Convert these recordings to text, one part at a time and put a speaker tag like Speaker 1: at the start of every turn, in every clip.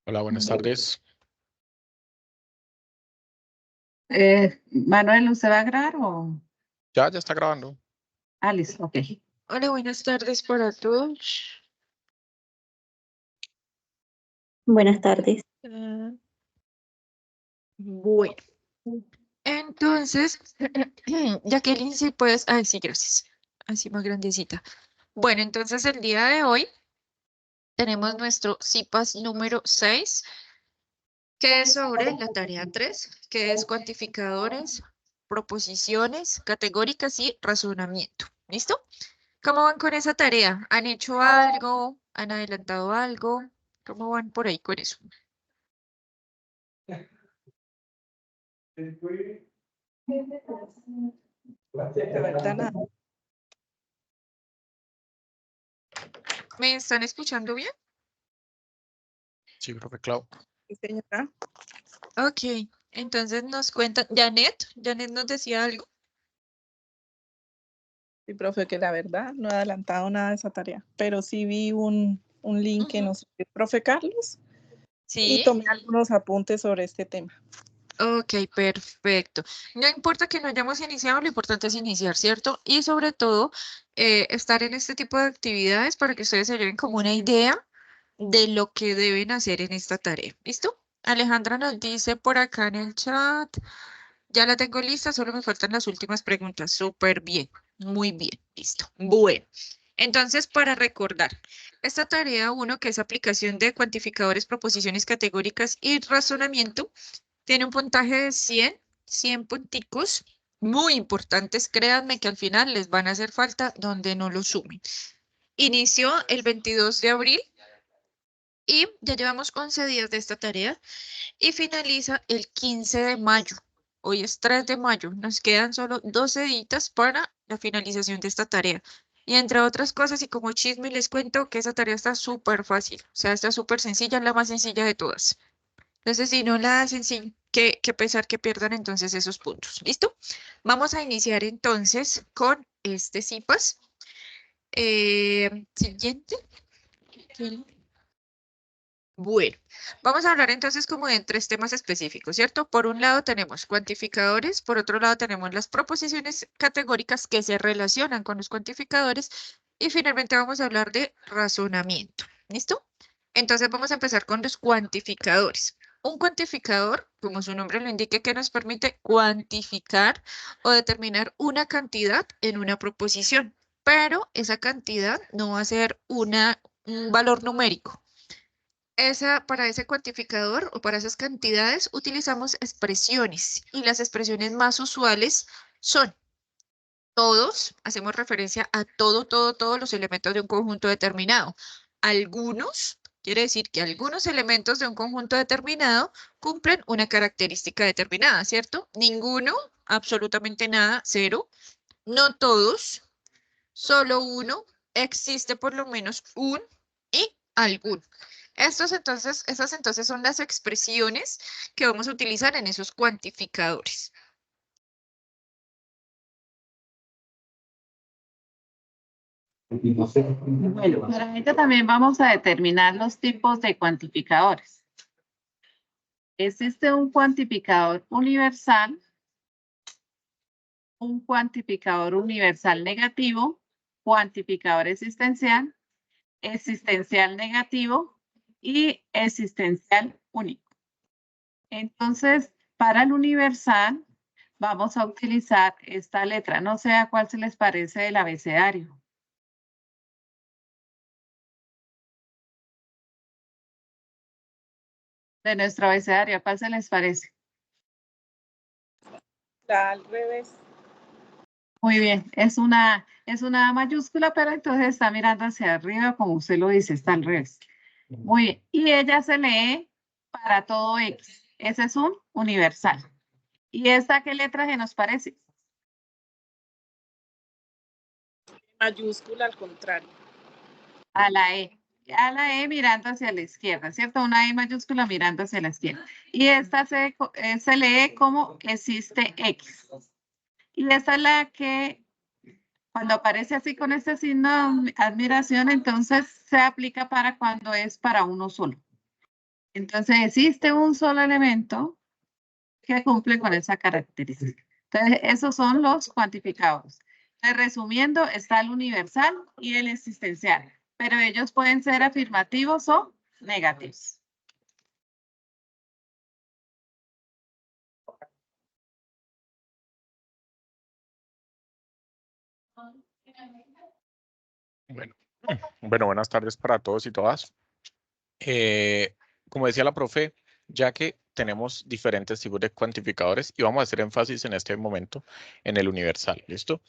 Speaker 1: Hola, buenas tardes.
Speaker 2: Manuel, ¿usted va a grabar o...?
Speaker 1: Ya está grabando.
Speaker 2: Ah, listo, ok.
Speaker 3: Hola, buenas tardes para todos.
Speaker 4: Buenas tardes.
Speaker 3: Bueno, entonces, Jacqueline, si puedes. Ay, sí, gracias. Así más grandecita. Bueno, entonces el día de hoy tenemos nuestro CIPAS número 6, que es sobre la tarea 3, que es cuantificadores, proposiciones, categóricas y razonamiento. ¿Listo? ¿Cómo van con esa tarea? ¿Han hecho algo? ¿Han adelantado algo? ¿Cómo van por ahí con eso?
Speaker 5: La verdad, nada.
Speaker 3: ¿Me están escuchando bien?
Speaker 1: Sí, profe Clau.
Speaker 5: Sí, señora.
Speaker 3: Ok, entonces nos cuenta Janet nos decía algo.
Speaker 5: Sí, profe, que la verdad no he adelantado nada de esa tarea, pero sí vi un link que nos dio el profe Carlos y
Speaker 3: Sí,
Speaker 5: tomé algunos apuntes sobre este tema.
Speaker 3: ok, perfecto. No importa que no hayamos iniciado, lo importante es iniciar, ¿cierto? Y sobre todo, estar en este tipo de actividades para que ustedes se lleven como una idea de lo que deben hacer en esta tarea. ¿Listo? Alejandra nos dice por acá en el chat, ya la tengo lista, solo me faltan las últimas preguntas. Súper bien, muy bien, listo. Bueno, entonces para recordar, esta tarea 1, que es aplicación de cuantificadores, proposiciones categóricas y razonamiento, tiene un puntaje de 100 punticos, muy importantes. Créanme que al final les van a hacer falta donde no lo sumen. Inició el 22 de abril y ya llevamos 11 días de esta tarea y finaliza el 15 de mayo. Hoy es 3 de mayo, nos quedan solo 12 días para la finalización de esta tarea. Y entre otras cosas, y como chisme, les cuento que esa tarea está súper fácil, o sea, está súper sencilla, la más sencilla de todas. Entonces, si no la hacen sin que pesar que pierdan entonces esos puntos. ¿Listo? Vamos a iniciar entonces con este CIPAS. Siguiente. Bueno, vamos a hablar entonces como de 3 temas específicos, ¿cierto? Por un lado tenemos cuantificadores, por otro lado tenemos las proposiciones categóricas que se relacionan con los cuantificadores y finalmente vamos a hablar de razonamiento. ¿Listo? Entonces vamos a empezar con los cuantificadores. Un cuantificador, como su nombre lo indica, que nos permite cuantificar o determinar una cantidad en una proposición, pero esa cantidad no va a ser un valor numérico. Para ese cuantificador o para esas cantidades utilizamos expresiones y las expresiones más usuales son todos, hacemos referencia a todos los elementos de un conjunto determinado. Algunos, quiere decir que algunos elementos de un conjunto determinado cumplen una característica determinada, ¿cierto? Ninguno, absolutamente nada, cero. No todos, solo uno, existe por lo menos un y alguno. Esas entonces son las expresiones que vamos a utilizar en esos cuantificadores.
Speaker 2: Bueno, para ello también vamos a determinar los tipos de cuantificadores. Existe un cuantificador universal negativo, cuantificador existencial negativo y existencial único. Entonces, para el universal vamos a utilizar esta letra. No sé a cuál se les parece del abecedario. De nuestro abecedario, ¿a cuál se les parece?
Speaker 5: Está al revés.
Speaker 2: Muy bien, es una mayúscula, pero entonces está mirando hacia arriba, como usted lo dice, está al revés. Muy bien, y ella se lee para todo X. Ese es un universal. ¿Y esta qué letra se nos parece?
Speaker 5: Mayúscula al contrario.
Speaker 2: A la E. A la E mirando hacia la izquierda, ¿cierto? Una E mayúscula mirando hacia la izquierda. Y esta se lee como existe X. Y esta es la que Cuando aparece así con este signo de admiración, entonces se aplica para cuando es para uno solo. Entonces existe un solo elemento que cumple con esa característica. Entonces esos son los cuantificados. Entonces, resumiendo, está el universal y el existencial, pero ellos pueden ser afirmativos o negativos.
Speaker 1: Bueno, buenas tardes para todos y todas. Como decía la profe, ya que tenemos diferentes tipos de cuantificadores y vamos a hacer énfasis en este momento en el universal, ¿listo?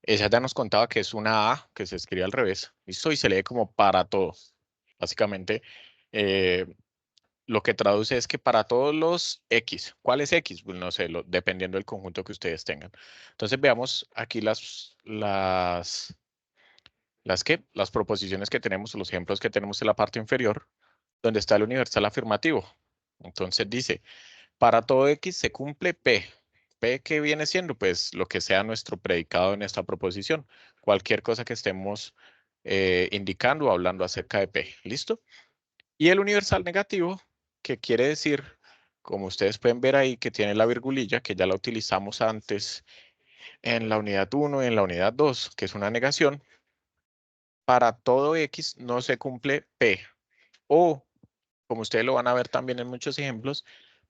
Speaker 1: Ella ya nos contaba que es una A que se escribe al revés, ¿listo? Y se lee como para todo. Básicamente, lo que traduce es que para todos los X, ¿cuál es X? Pues no sé, dependiendo del conjunto que ustedes tengan. Entonces veamos aquí las proposiciones que tenemos, los ejemplos que tenemos en la parte inferior, donde está el universal afirmativo. Entonces dice, para todo X se cumple P. P, ¿qué viene siendo? Pues lo que sea nuestro predicado en esta proposición. Cualquier cosa que estemos indicando o hablando acerca de P. ¿Listo? Y el universal negativo, que quiere decir, como ustedes pueden ver ahí, que tiene la virgulilla, que ya la utilizamos antes en la unidad 1 y en la unidad 2, que es una negación. Para todo X no se cumple P. O, como ustedes lo van a ver también en muchos ejemplos,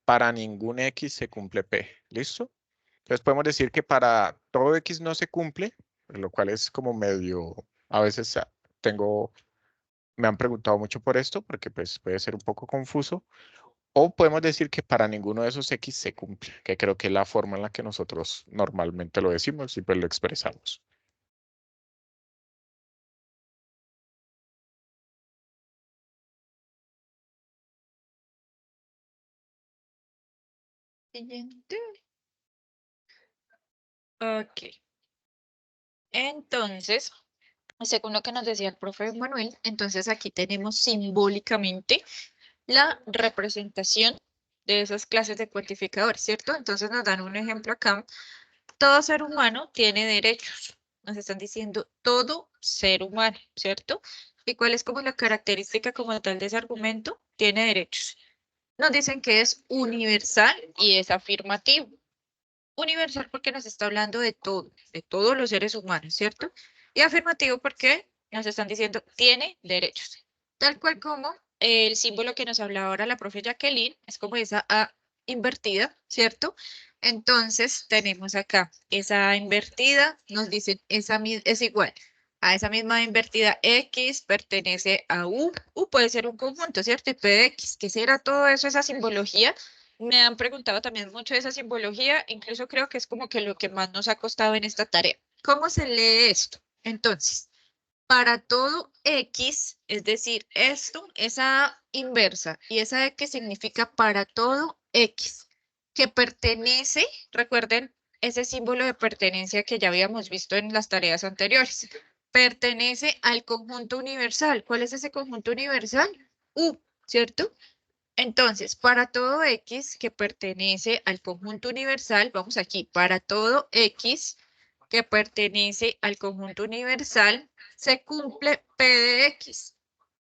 Speaker 1: para ningún X se cumple P. ¿Listo? Entonces podemos decir que para todo X no se cumple, lo cual es como medio, a veces me han preguntado mucho por esto, porque pues puede ser un poco confuso. O podemos decir que para ninguno de esos X se cumple, que creo que es la forma en la que nosotros normalmente lo decimos y pues lo expresamos.
Speaker 3: Siguiente. Ok. Entonces, según lo que nos decía el profe Manuel, entonces aquí tenemos simbólicamente la representación de esas clases de cuantificadores, ¿cierto? Entonces nos dan un ejemplo acá. Todo ser humano tiene derechos. Nos están diciendo todo ser humano, ¿cierto? ¿Y cuál es como la característica como tal de ese argumento? Tiene derechos. Nos dicen que es universal y es afirmativo. Universal porque nos está hablando de todo, de todos los seres humanos, ¿cierto? Y afirmativo porque nos están diciendo tiene derechos. Tal cual como el símbolo que nos hablaba ahora la profe Jacqueline, es como esa A invertida, ¿cierto? Entonces tenemos acá esa A invertida, nos dicen es igual a esa misma invertida X, pertenece a U, U puede ser un conjunto, ¿cierto? Y P de X, ¿qué será todo eso, esa simbología? Me han preguntado también mucho de esa simbología, incluso creo que es como que lo que más nos ha costado en esta tarea. ¿Cómo se lee esto? Entonces, para todo X, es decir, esto, esa inversa, y esa X significa para todo X, que pertenece, recuerden ese símbolo de pertenencia que ya habíamos visto en las tareas anteriores, pertenece al conjunto universal. ¿Cuál es ese conjunto universal? U, ¿cierto? Entonces, para todo X que pertenece al conjunto universal, vamos aquí, para todo X que pertenece al conjunto universal, se cumple P de X.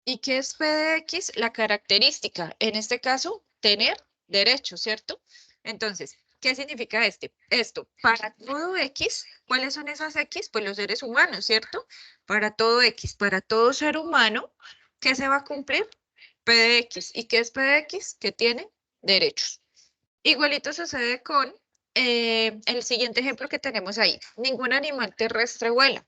Speaker 3: ¿Y qué es P de X? La característica, en este caso, tener derecho, ¿cierto? Entonces, ¿qué significa esto? Para todo X, ¿cuáles son esas X? Pues los seres humanos, ¿cierto? Para todo X, para todo ser humano, ¿qué se va a cumplir? P de X. ¿Y qué es P de X? Que tiene derechos. Igualito sucede con el siguiente ejemplo que tenemos ahí. Ningún animal terrestre vuela.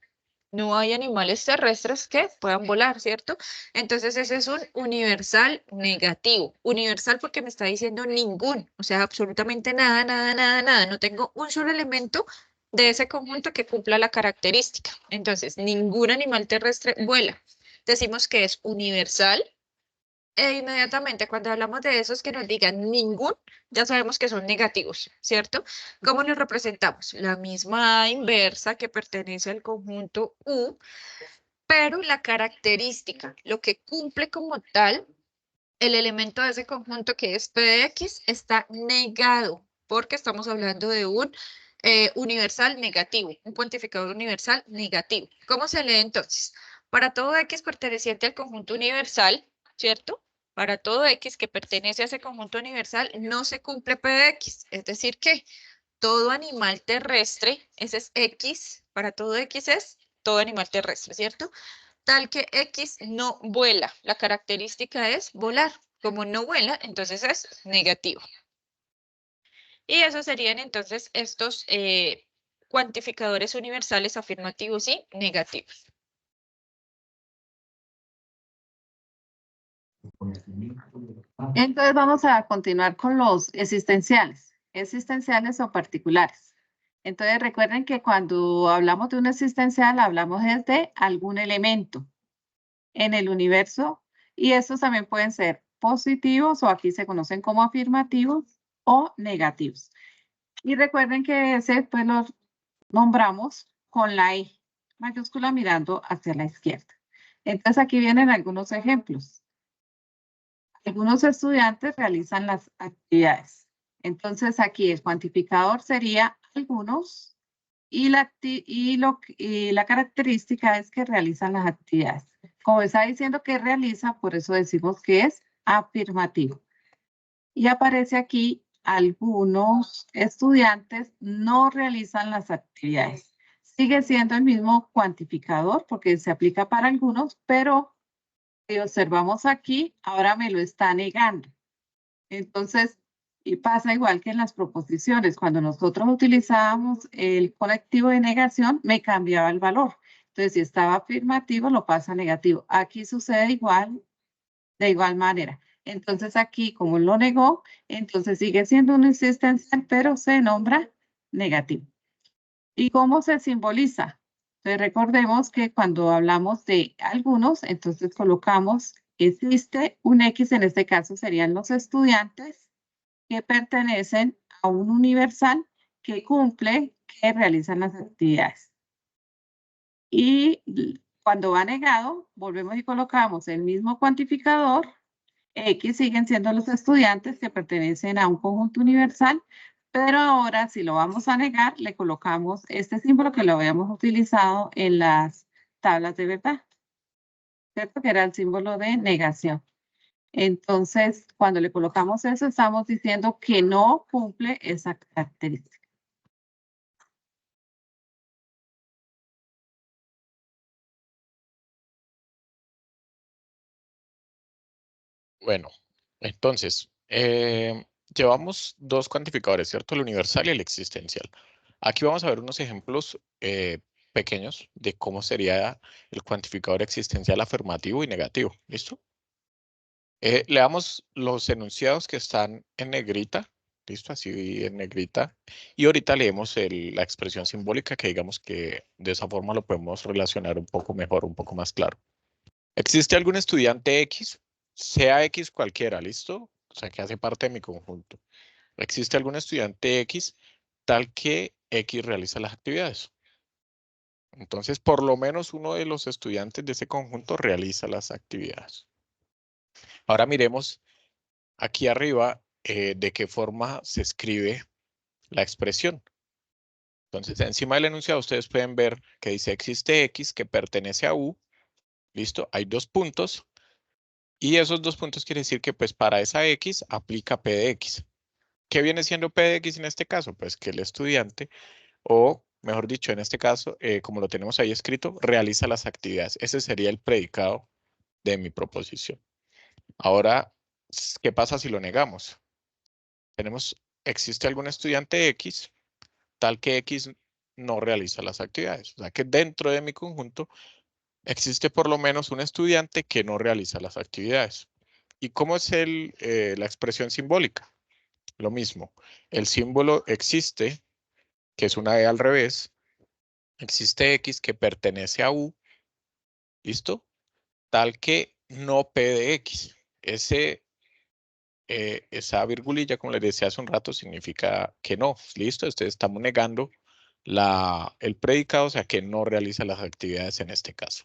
Speaker 3: No hay animales terrestres que puedan volar, ¿cierto? Entonces ese es un universal negativo. Universal porque me está diciendo ningún, o sea, absolutamente nada, nada, nada, nada. No tengo un solo elemento de ese conjunto que cumpla la característica. Entonces, ningún animal terrestre vuela. Decimos que es universal. E inmediatamente cuando hablamos de esos que nos digan ningún, ya sabemos que son negativos, ¿cierto? ¿Cómo nos representamos? La misma inversa que pertenece al conjunto U, pero la característica, lo que cumple como tal, el elemento de ese conjunto que es P de X está negado, porque estamos hablando de un universal negativo, un cuantificador universal negativo. ¿Cómo se lee entonces? Para todo X perteneciente al conjunto universal, ¿cierto? Para todo X que pertenece a ese conjunto universal no se cumple P de X, es decir que todo animal terrestre, ese es X, para todo X es todo animal terrestre, ¿cierto? Tal que X no vuela, la característica es volar. Como no vuela, entonces es negativo. Y esos serían entonces estos cuantificadores universales afirmativos y negativos.
Speaker 2: Entonces vamos a continuar con los existenciales o particulares. Entonces recuerden que cuando hablamos de un existencial, hablamos de algún elemento en el universo y estos también pueden ser positivos o aquí se conocen como afirmativos o negativos. Y recuerden que ese pues los nombramos con la E mayúscula mirando hacia la izquierda. Entonces aquí vienen algunos ejemplos. Algunos estudiantes realizan las actividades. Entonces aquí el cuantificador sería algunos y la característica es que realizan las actividades. Como está diciendo que realiza, por eso decimos que es afirmativo. Y aparece aquí algunos estudiantes no realizan las actividades. Sigue siendo el mismo cuantificador porque se aplica para algunos, pero si observamos aquí, ahora me lo está negando. Entonces, y pasa igual que en las proposiciones. Cuando nosotros utilizábamos el conectivo de negación, me cambiaba el valor. Entonces, si estaba afirmativo, lo pasa a negativo. Aquí sucede igual, de igual manera. Entonces, aquí, como lo negó, entonces sigue siendo un existencial, pero se nombra negativo. ¿Y cómo se simboliza? Entonces, recordemos que cuando hablamos de algunos, entonces colocamos, existe un X, en este caso serían los estudiantes que pertenecen a un universal que cumple, que realizan las actividades. Y cuando va negado, volvemos y colocamos el mismo cuantificador. X siguen siendo los estudiantes que pertenecen a un conjunto universal, pero ahora si lo vamos a negar, le colocamos este símbolo que lo habíamos utilizado en las tablas de verdad, ¿cierto? Que era el símbolo de negación. Entonces, cuando le colocamos eso, estamos diciendo que no cumple esa característica.
Speaker 1: Bueno, entonces, llevamos dos cuantificadores, ¿cierto? El universal y el existencial. Aquí vamos a ver unos ejemplos pequeños de cómo sería el cuantificador existencial afirmativo y negativo. ¿Listo? Leamos los enunciados que están en negrita. ¿Listo? Así en negrita. Y ahorita leemos la expresión simbólica que digamos que de esa forma lo podemos relacionar un poco mejor, un poco más claro. ¿Existe algún estudiante X? Sea X cualquiera, ¿listo? O sea, que hace parte de mi conjunto. ¿Existe algún estudiante X tal que X realiza las actividades? Entonces, por lo menos uno de los estudiantes de ese conjunto realiza las actividades. Ahora miremos aquí arriba de qué forma se escribe la expresión. Entonces, encima del enunciado ustedes pueden ver que dice existe X que pertenece a U. ¿Listo? Hay dos puntos. Y esos dos puntos quiere decir que pues para esa X aplica P de X. ¿Qué viene siendo P de X en este caso? Pues que el estudiante, o mejor dicho, en este caso, como lo tenemos ahí escrito, realiza las actividades. Ese sería el predicado de mi proposición. Ahora, ¿qué pasa si lo negamos? Tenemos, existe algún estudiante X, tal que X no realiza las actividades. O sea que dentro de mi conjunto existe por lo menos un estudiante que no realiza las actividades. ¿Y cómo es la expresión simbólica? Lo mismo. El símbolo existe, que es una E al revés. Existe X que pertenece a U. ¿Listo? Tal que no P de X. Esa virgulilla, como les decía hace un rato, significa que no. ¿Listo? Entonces estamos negando el predicado, o sea que no realiza las actividades en este caso.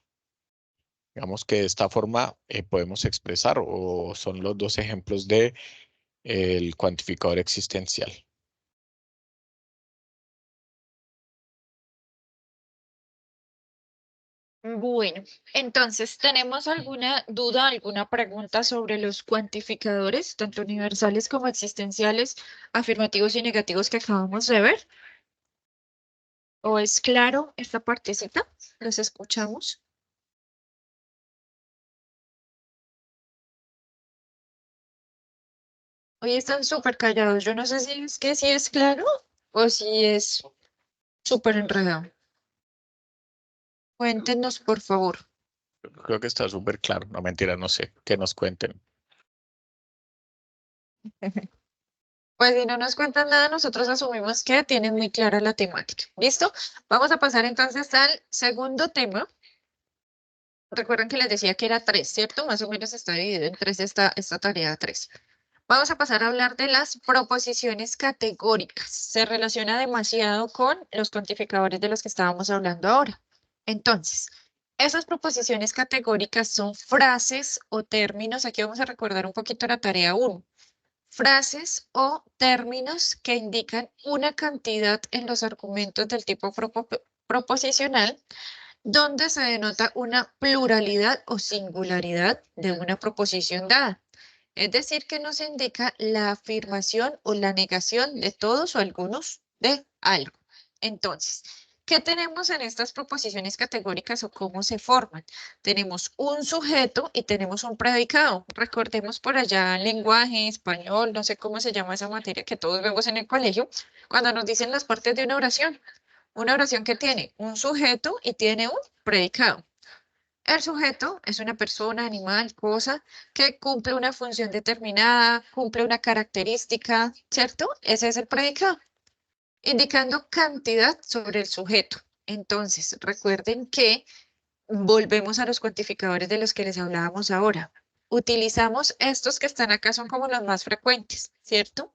Speaker 1: Digamos que de esta forma podemos expresar, o son los dos ejemplos de el cuantificador existencial.
Speaker 3: Bueno, entonces, ¿tenemos alguna duda, alguna pregunta sobre los cuantificadores, tanto universales como existenciales, afirmativos y negativos que acabamos de ver? ¿O es claro esta partecita? ¿Los escuchamos? Hoy están súper callados. Yo no sé si es que sí es claro o si es súper enredado. Cuéntenos, por favor.
Speaker 1: Creo que está súper claro. No, mentira, no sé. Que nos cuenten.
Speaker 3: Pues si no nos cuentan nada, nosotros asumimos que tienen muy clara la temática. ¿Listo? Vamos a pasar entonces al segundo tema. Recuerden que les decía que era 3, ¿cierto? Más o menos está dividido en 3 esta tarea 3. Vamos a pasar a hablar de las proposiciones categóricas. Se relaciona demasiado con los cuantificadores de los que estábamos hablando ahora. Entonces, esas proposiciones categóricas son frases o términos. Aquí vamos a recordar un poquito la tarea 1. Frases o términos que indican una cantidad en los argumentos del tipo proposicional, donde se denota una pluralidad o singularidad de una proposición dada. Es decir, que nos indica la afirmación o la negación de todos o algunos de algo. Entonces, ¿qué tenemos en estas proposiciones categóricas o cómo se forman? Tenemos un sujeto y tenemos un predicado. Recordemos por allá lenguaje, español, no sé cómo se llama esa materia que todos vemos en el colegio, cuando nos dicen las partes de una oración. Una oración que tiene un sujeto y tiene un predicado. El sujeto es una persona, animal, cosa que cumple una función determinada, cumple una característica, ¿cierto? Ese es el predicado, indicando cantidad sobre el sujeto. Entonces, recuerden que volvemos a los cuantificadores de los que les hablábamos ahora. Utilizamos estos que están acá, son como los más frecuentes, ¿cierto?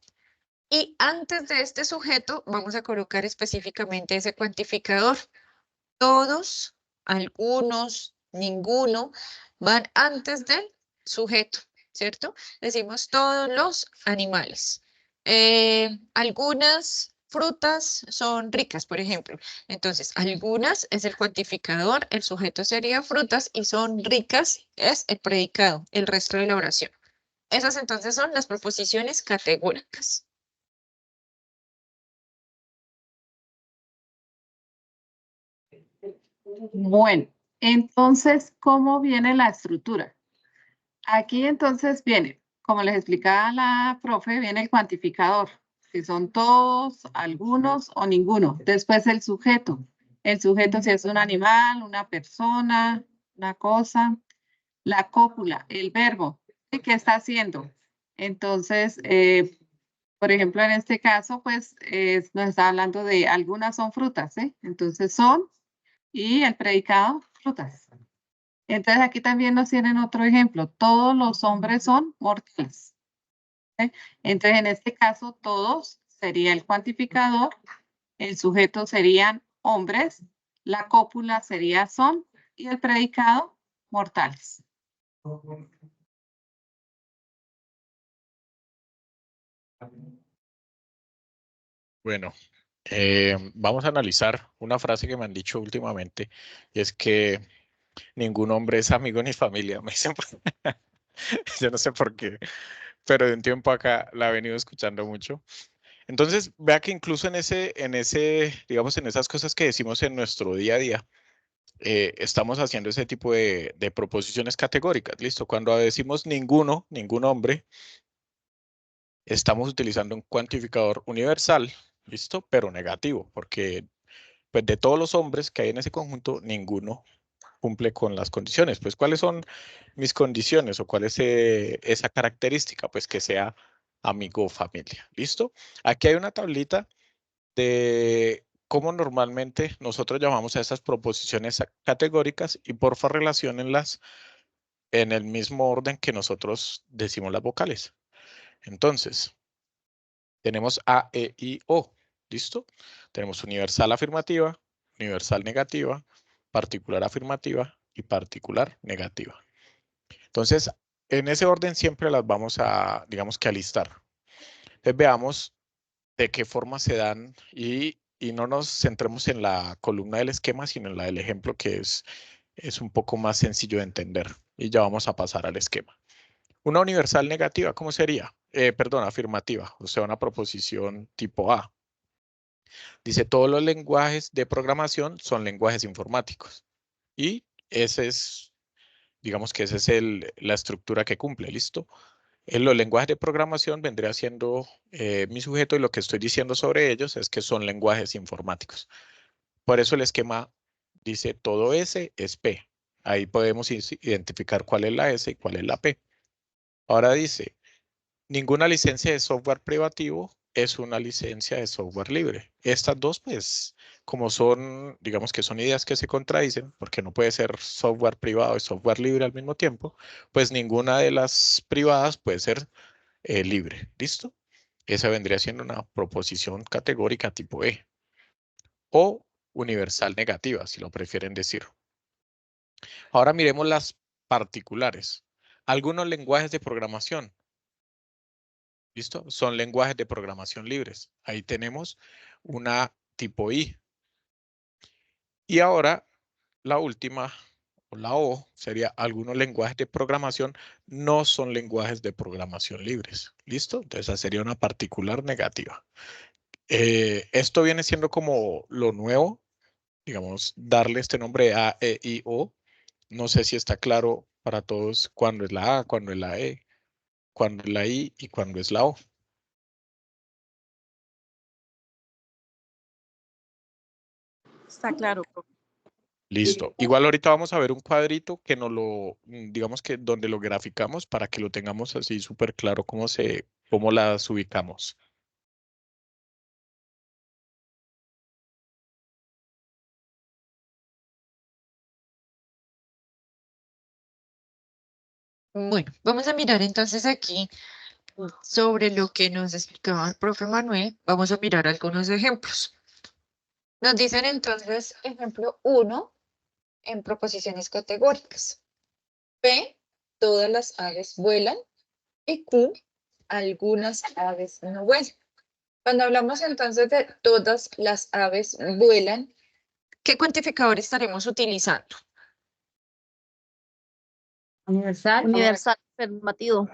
Speaker 3: Y antes de este sujeto vamos a colocar específicamente ese cuantificador. Todos, algunos, ninguno, van antes del sujeto, ¿cierto? Decimos todos los animales. Algunas frutas son ricas, por ejemplo. Entonces, algunas es el cuantificador, el sujeto sería frutas y son ricas es el predicado, el resto de la oración. Esas entonces son las proposiciones categóricas.
Speaker 2: Bueno, entonces, ¿cómo viene la estructura? Aquí entonces viene, como les explicaba la profe, viene el cuantificador, si son todos, algunos o ninguno. Después el sujeto. El sujeto si es un animal, una persona, una cosa. La cópula, el verbo, ¿sí? ¿Qué está haciendo? Entonces, por ejemplo, en este caso, pues nos está hablando de algunas son frutas, ¿sí? Entonces son y el predicado, frutas. Entonces aquí también nos tienen otro ejemplo. Todos los hombres son mortales. ¿Sí? Entonces en este caso todos sería el cuantificador, el sujeto serían hombres, la cópula sería son y el predicado mortales.
Speaker 1: Bueno, vamos a analizar una frase que me han dicho últimamente y es que ningún hombre es amigo ni familia. Me dicen, yo no sé por qué, pero de un tiempo acá la he venido escuchando mucho. Entonces, vea que incluso digamos, en esas cosas que decimos en nuestro día a día, estamos haciendo ese tipo de proposiciones categóricas. ¿Listo? Cuando decimos ninguno, ningún hombre, estamos utilizando un cuantificador universal, ¿listo? Pero negativo, porque pues de todos los hombres que hay en ese conjunto, ninguno cumple con las condiciones. Pues, ¿cuáles son mis condiciones o cuál es esa característica? Pues que sea amigo o familia. ¿Listo? Aquí hay una tablita de cómo normalmente nosotros llamamos a esas proposiciones categóricas y porfa relaciónenlas en el mismo orden que nosotros decimos las vocales. Entonces, tenemos A, E, I, O. ¿Listo? Tenemos universal afirmativa, universal negativa, particular afirmativa y particular negativa. Entonces, en ese orden siempre las vamos a, digamos que alistar. Entonces, veamos de qué forma se dan y no nos centremos en la columna del esquema, sino en la del ejemplo que es es un poco más sencillo de entender. Y ya vamos a pasar al esquema. Una universal negativa, ¿cómo sería? Perdón, afirmativa, o sea, una proposición tipo A. Dice, todos los lenguajes de programación son lenguajes informáticos. Y ese es, digamos que esa es la estructura que cumple, ¿listo? En los lenguajes de programación vendría siendo mi sujeto y lo que estoy diciendo sobre ellos es que son lenguajes informáticos. Por eso el esquema dice todo S es P. Ahí podemos identificar cuál es la S y cuál es la P. Ahora dice, ninguna licencia de software privativo es una licencia de software libre. Estas dos, pues, como son, digamos que son ideas que se contradicen, porque no puede ser software privado y software libre al mismo tiempo, pues ninguna de las privadas puede ser libre. ¿Listo? Esa vendría siendo una proposición categórica tipo E. O universal negativa, si lo prefieren decir. Ahora miremos las particulares. Algunos lenguajes de programación. ¿Listo? Son lenguajes de programación libres. Ahí tenemos una tipo I. Y ahora la última, o la O, sería algunos lenguajes de programación no son lenguajes de programación libres. ¿Listo? Entonces esa sería una particular negativa. Esto viene siendo como lo nuevo, digamos, darle este nombre A, E, I, O. No sé si está claro para todos cuándo es la A, cuándo es la E, cuándo es la I y cuándo es la O.
Speaker 5: Está claro, profe.
Speaker 1: Listo. Igual ahorita vamos a ver un cuadrito que nos lo, digamos que donde lo graficamos para que lo tengamos así súper claro cómo las ubicamos.
Speaker 3: Bueno, vamos a mirar entonces aquí sobre lo que nos explicaba el profe Manuel. Vamos a mirar algunos ejemplos. Nos dicen entonces, ejemplo 1, en proposiciones categóricas. P, todas las aves vuelan. Y Q, algunas aves no vuelan. Cuando hablamos entonces de todas las aves vuelan, ¿qué cuantificador estaremos utilizando?
Speaker 6: Universal.
Speaker 4: Universal afirmativo.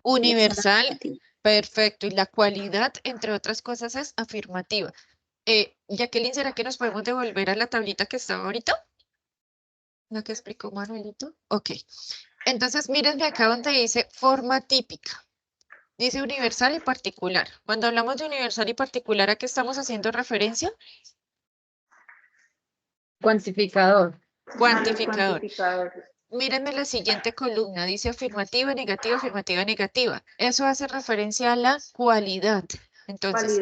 Speaker 3: Universal, perfecto. Y la cualidad, entre otras cosas, es afirmativa. Jacqueline, ¿será que nos podemos devolver a la tablita que estaba ahorita? ¿La que explicó Manuelito? Ok. Entonces, mírenme acá donde dice forma típica. Dice universal y particular. Cuando hablamos de universal y particular, ¿a qué estamos haciendo referencia?
Speaker 6: Cuantificador.
Speaker 3: Cuantificador. Mírenme la siguiente columna. Dice afirmativa, negativa. Eso hace referencia a la cualidad. Entonces,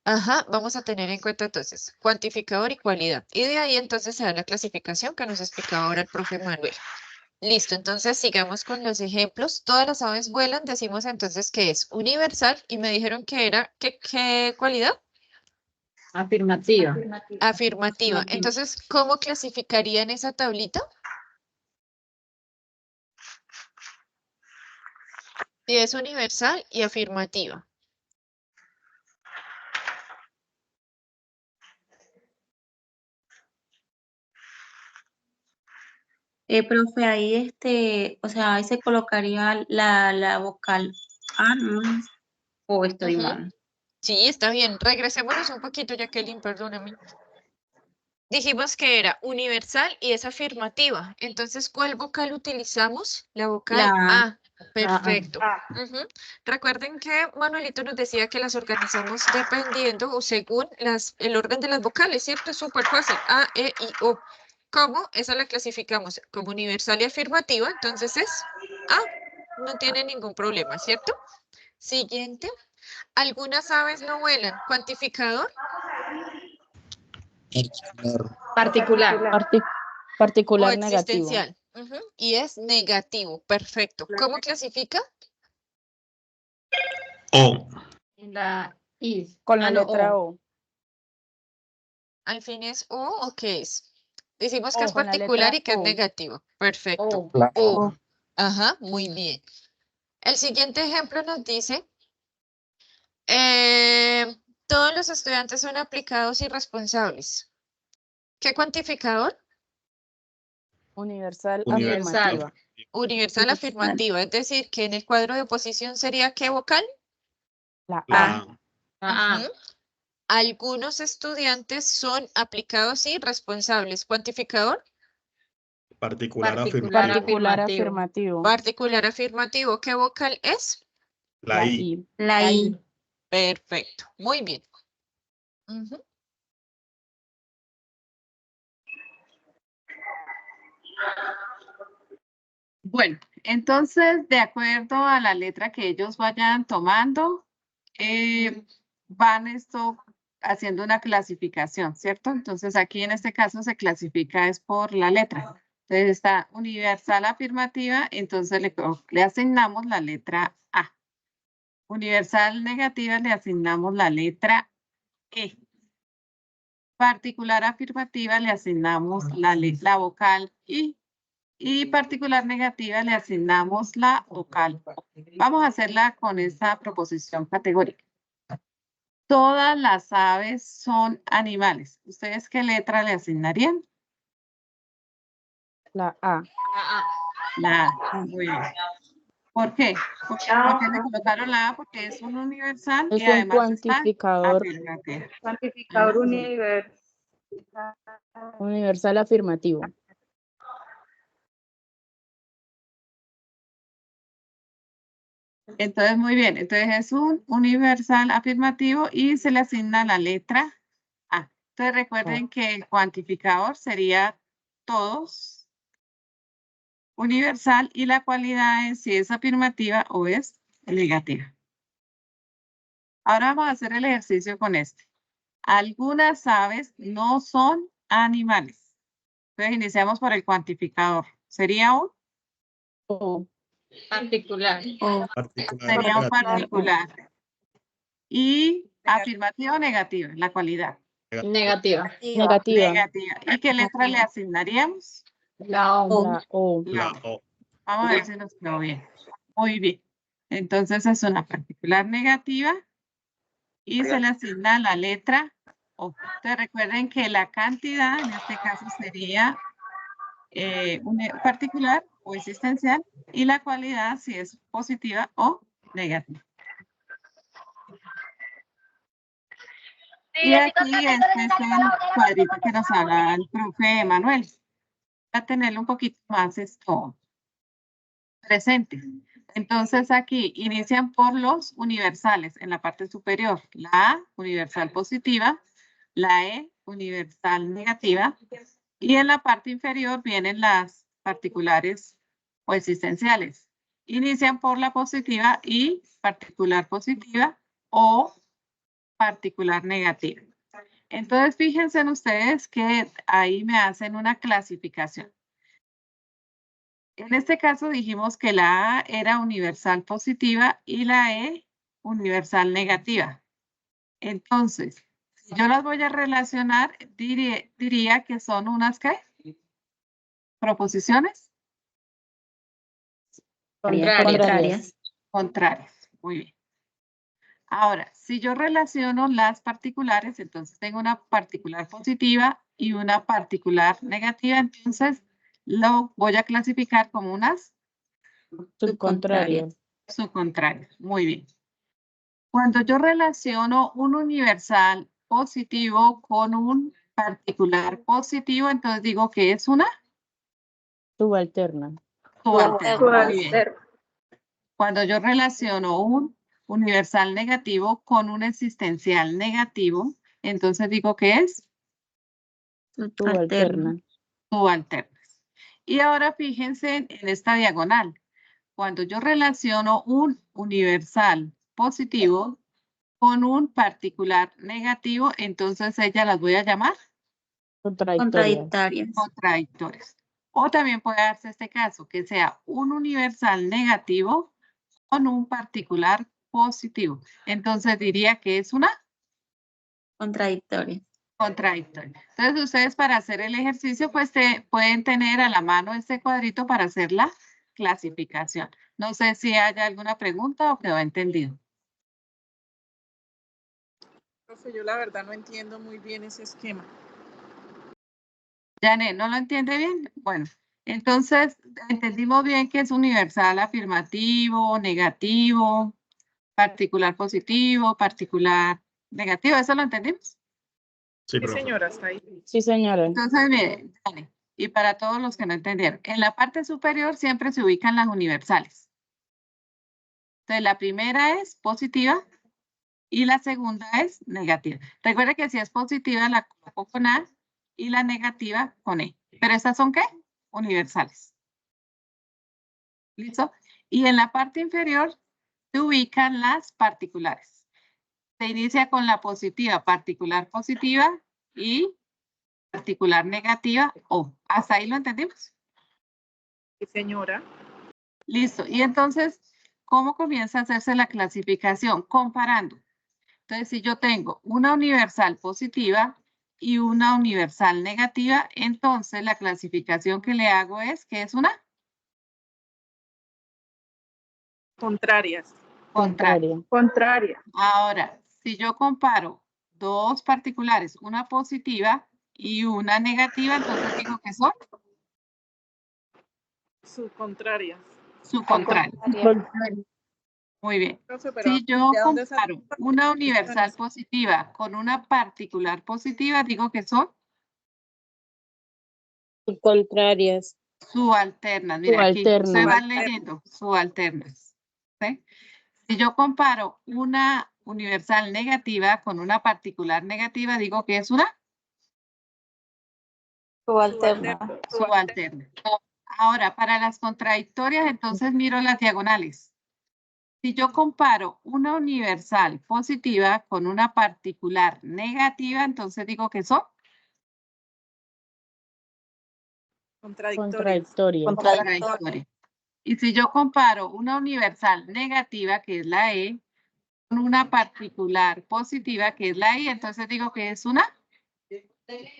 Speaker 3: ajá, vamos a tener en cuenta entonces cuantificador y cualidad. Y de ahí entonces se da la clasificación que nos explicaba ahora el profe Manuel. Listo, entonces sigamos con los ejemplos. Todas las aves vuelan, decimos entonces que es universal y me dijeron que era, ¿qué cualidad?
Speaker 6: Afirmativa.
Speaker 3: Afirmativa. Entonces, ¿cómo clasificarían esa tablita? Si es universal y afirmativa.
Speaker 4: Profe, ahí o sea, ahí se colocaría la vocal A, ¿no? O estoy
Speaker 3: Ujú.
Speaker 4: mal.
Speaker 3: Sí, está bien. Regresémonos un poquito, Jacqueline, perdóname. Dijimos que era universal y es afirmativa. Entonces, ¿cuál vocal utilizamos? La vocal
Speaker 4: La
Speaker 3: A. Perfecto. Ujú. Recuerden que Manuelito nos decía que las organizamos dependiendo o según el orden de las vocales, ¿cierto? Es súper fácil. A, E, I, O. ¿Cómo? Esa la clasificamos como universal y afirmativa, entonces es A. No tiene ningún problema, ¿cierto? Siguiente. Algunas aves no vuelan. ¿Cuantificador?
Speaker 6: Particular.
Speaker 3: O
Speaker 5: Particular negativo.
Speaker 3: existencial. Ujú. Y es negativo. Perfecto. ¿Cómo clasifica?
Speaker 7: O.
Speaker 6: En la I.
Speaker 5: Con la
Speaker 6: no,
Speaker 5: letra O.
Speaker 3: ¿Al fin es o qué es? Decimos que es
Speaker 5: Con la
Speaker 3: particular
Speaker 5: letra
Speaker 3: y que es
Speaker 5: O.
Speaker 3: negativo. Perfecto.
Speaker 6: O.
Speaker 3: O. Ajá, muy bien. El siguiente ejemplo nos dice, eh, todos los estudiantes son aplicados y responsables. ¿Qué cuantificador?
Speaker 7: Universal
Speaker 6: Universal.
Speaker 7: afirmativa.
Speaker 3: Universal afirmativa, es decir, que en el cuadro de oposición sería ¿qué vocal?
Speaker 7: La
Speaker 8: La
Speaker 7: A.
Speaker 6: Ah,
Speaker 3: Ujú. Algunos estudiantes son aplicados y responsables. ¿Cuantificador?
Speaker 8: particular
Speaker 6: particular
Speaker 8: afirmativo.
Speaker 7: Particular
Speaker 6: afirmativo.
Speaker 7: afirmativo.
Speaker 3: Particular afirmativo. ¿Qué vocal es?
Speaker 8: La I.
Speaker 4: La I.
Speaker 3: Perfecto. Muy bien. Ujú.
Speaker 2: Bueno, entonces, de acuerdo a la letra que ellos vayan tomando, van haciendo una clasificación, ¿cierto? Entonces, aquí en este caso se clasifica es por la letra. Entonces, está universal afirmativa, entonces le asignamos la letra A. Universal negativa le asignamos la letra E. Particular afirmativa le asignamos la vocal I. Y particular negativa le asignamos la vocal. Vamos a hacerla con esta proposición categórica. Todas las aves son animales. ¿Ustedes qué letra le asignarían?
Speaker 7: La A.
Speaker 2: La A. Muy bien. ¿Por qué? ¿Por qué le colocaron la A? Porque es un universal
Speaker 7: Es
Speaker 2: y
Speaker 7: un
Speaker 2: además está
Speaker 7: cuantificador.
Speaker 2: afirmativo.
Speaker 9: Cuantificador universal.
Speaker 7: Universal afirmativo.
Speaker 2: Entonces, muy bien. Entonces, es un universal afirmativo y se le asigna la letra A. Entonces, recuerden que el cuantificador sería todos, universal, y la cualidad es si es afirmativa o es negativa. Ahora vamos a hacer el ejercicio con este. Algunas aves no son animales. Entonces, iniciamos por el cuantificador. ¿Sería un?
Speaker 7: O.
Speaker 6: Particular.
Speaker 8: Particular
Speaker 2: Sería un
Speaker 8: negativo.
Speaker 2: particular. Y afirmativa o negativa, la cualidad.
Speaker 6: Negativa.
Speaker 7: Negativa.
Speaker 2: Negativa. ¿Y qué letra le asignaríamos?
Speaker 6: La O.
Speaker 7: La O.
Speaker 2: La
Speaker 8: La
Speaker 2: O.
Speaker 8: O.
Speaker 2: Vamos a ver si nos quedó bien. Muy bien. Entonces es una particular negativa y se le asigna la letra O. Entonces recuerden que la cantidad en este caso sería particular o existencial y la cualidad si es positiva o negativa. Y aquí este es el cuadrito que nos habla el profe Manuel. A tenerlo un poquito más esto presente. Entonces aquí inician por los universales en la parte superior. La A, universal positiva, la E, universal negativa, y en la parte inferior vienen las particulares o existenciales. Inician por la positiva y particular positiva o particular negativa. Entonces, fíjense en ustedes que ahí me hacen una clasificación. En este caso dijimos que la A era universal positiva y la E universal negativa. Entonces, si yo las voy a relacionar, diría que son unas ¿qué? Proposiciones
Speaker 4: Contrarias.
Speaker 2: contrarias. Muy bien. Ahora, si yo relaciono las particulares, entonces tengo una particular positiva y una particular negativa, entonces lo voy a clasificar como unas
Speaker 7: Subcontrario.
Speaker 2: subcontrarias. Muy bien. Cuando yo relaciono un universal positivo con un particular positivo, entonces digo que es una
Speaker 7: Subalterna.
Speaker 2: subalterna. Muy bien. Cuando yo relaciono un universal negativo con un existencial negativo, entonces digo que es
Speaker 7: Subalterna.
Speaker 2: subalternas. Y ahora fíjense en esta diagonal. Cuando yo relaciono un universal positivo con un particular negativo, entonces ellas las voy a llamar
Speaker 7: Contradictoria.
Speaker 2: contradictorias. O también puede darse este caso, que sea un universal negativo con un particular positivo. Entonces diría que es una
Speaker 4: Contradictoria.
Speaker 2: contradictoria. Entonces ustedes para hacer el ejercicio pues pueden tener a la mano este cuadrito para hacer la clasificación. No sé si haya alguna pregunta o quedó entendido.
Speaker 5: Profe, yo la verdad no entiendo muy bien ese esquema.
Speaker 2: Janet, ¿no lo entiende bien? Bueno, Entonces, entendimos bien que es universal afirmativo, negativo, particular positivo, particular negativo. ¿Eso lo entendimos?
Speaker 8: Sí,
Speaker 5: Sí,
Speaker 8: profe.
Speaker 5: señora, está ahí.
Speaker 7: Sí, señora.
Speaker 2: Entonces, mire, dale. Y para todos los que no entendieron, en la parte superior siempre se ubican las universales. Entonces, la primera es positiva y la segunda es negativa. Recuerda que si es positiva la coloco con A y la negativa con E. Pero estas son ¿qué? Universales. ¿Listo? Y en la parte inferior se ubican las particulares. Se inicia con la positiva, particular positiva y particular negativa o. ¿Hasta ahí lo entendimos?
Speaker 5: Sí, señora.
Speaker 2: Listo. Y entonces, ¿cómo comienza a hacerse la clasificación? Comparando. Entonces, si yo tengo una universal positiva y una universal negativa, entonces la clasificación que le hago es, ¿qué es una?
Speaker 5: Contrarias.
Speaker 2: Contraria.
Speaker 9: Contraria.
Speaker 2: Ahora, si yo comparo dos particulares, una positiva y una negativa, entonces digo que son
Speaker 5: Subcontrarias.
Speaker 2: subcontrarias. Muy bien.
Speaker 5: Profe, pero
Speaker 2: Si yo
Speaker 5: ¿de dónde
Speaker 2: comparo
Speaker 5: sale?
Speaker 2: una universal positiva con una particular positiva, digo que son
Speaker 7: Contrarias.
Speaker 2: subalternas. Mira, aquí usted va
Speaker 7: Subalternas.
Speaker 2: leyendo subalternas. ¿Sí? Si yo comparo una universal negativa con una particular negativa, digo que es una
Speaker 4: Subalterna.
Speaker 2: subalterna. Ahora, para las contradictorias, entonces miro las diagonales. Si yo comparo una universal positiva con una particular negativa, entonces digo que son
Speaker 5: Contradictorias.
Speaker 7: Contradictoria.
Speaker 2: contradictorias. Y si yo comparo una universal negativa, que es la E, con una particular positiva, que es la I, entonces digo que es una.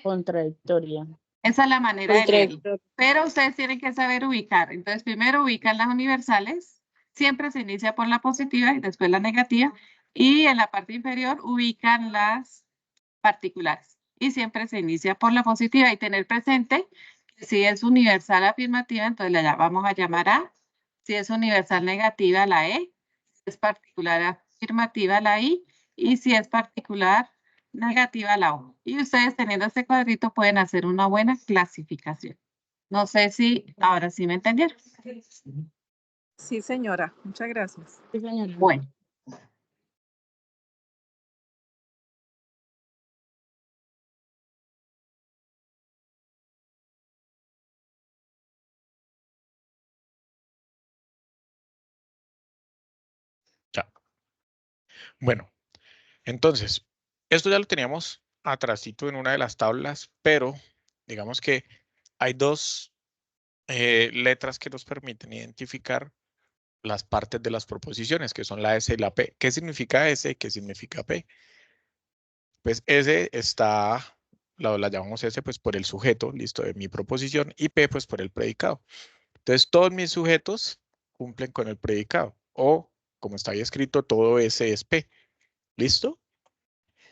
Speaker 7: Contradictoria.
Speaker 2: Esa es la manera de leerlo. Pero ustedes tienen que saber ubicar. Entonces, primero ubican las universales. Siempre se inicia por la positiva y después la negativa. Y en la parte inferior ubican las particulares. Y siempre se inicia por la positiva. Y tener presente que si es universal afirmativa, entonces la vamos a llamar A. Si es universal negativa, la E. Si es particular afirmativa, la I. Y si es particular negativa, la O. Y ustedes teniendo este cuadrito pueden hacer una buena clasificación. No sé si ahora sí me entendieron.
Speaker 5: Sí, señora. Muchas gracias.
Speaker 7: Sí, señora.
Speaker 2: Bueno.
Speaker 1: Ya. Bueno, entonces, esto ya lo teníamos atrasito en una de las tablas, pero digamos que hay dos letras que nos permiten identificar las partes de las proposiciones, que son la S y la P. ¿Qué significa S y qué significa P? Pues S está, la llamamos S pues por el sujeto, listo, de mi proposición, y P pues por el predicado. Entonces, todos mis sujetos cumplen con el predicado, o como está ahí escrito, todo S es P. ¿Listo?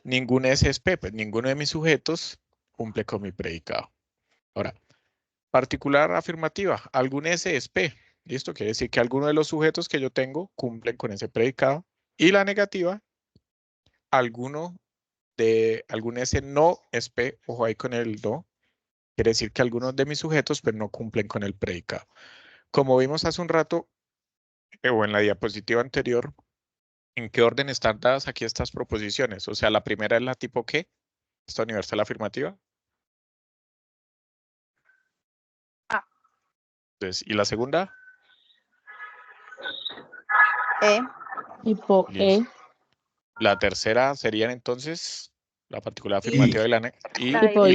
Speaker 1: Ningún S es P, pues ninguno de mis sujetos cumple con mi predicado. Ahora, particular afirmativa, algún S es P. ¿Listo? Quiere decir que alguno de los sujetos que yo tengo cumplen con ese predicado. Y la negativa, algún S no es P, ojo ahí con el no. Quiere decir que algunos de mis sujetos pues, no cumplen con el predicado. Como vimos hace un rato, o en la diapositiva anterior, ¿en qué orden están dadas aquí estas proposiciones? O sea, la primera es la tipo ¿qué? Esta universal afirmativa. Entonces, ¿y la segunda?
Speaker 7: Tipo E.
Speaker 1: Listo. La tercera serían entonces la particular afirmativa y
Speaker 7: Tipo
Speaker 1: y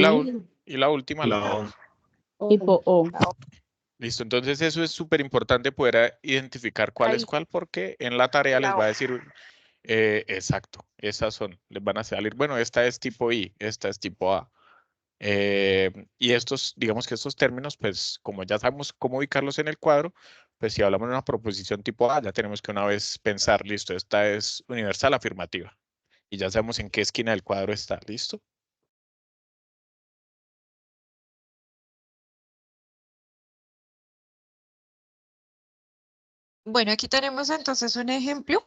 Speaker 1: la última, la O.
Speaker 7: Tipo O.
Speaker 1: Listo, entonces eso es súper importante poder identificar cuál es cuál, porque en la tarea les va a decir, exacto, esas son, les van a salir, bueno, esta es tipo I, esta es tipo A. Y estos, digamos que estos términos, pues como ya sabemos cómo ubicarlos en el cuadro, pues si hablamos de una proposición tipo A, ya tenemos que una vez pensar, listo, esta es universal afirmativa. Y ya sabemos en qué esquina del cuadro está, ¿listo?
Speaker 3: Bueno, aquí tenemos entonces un ejemplo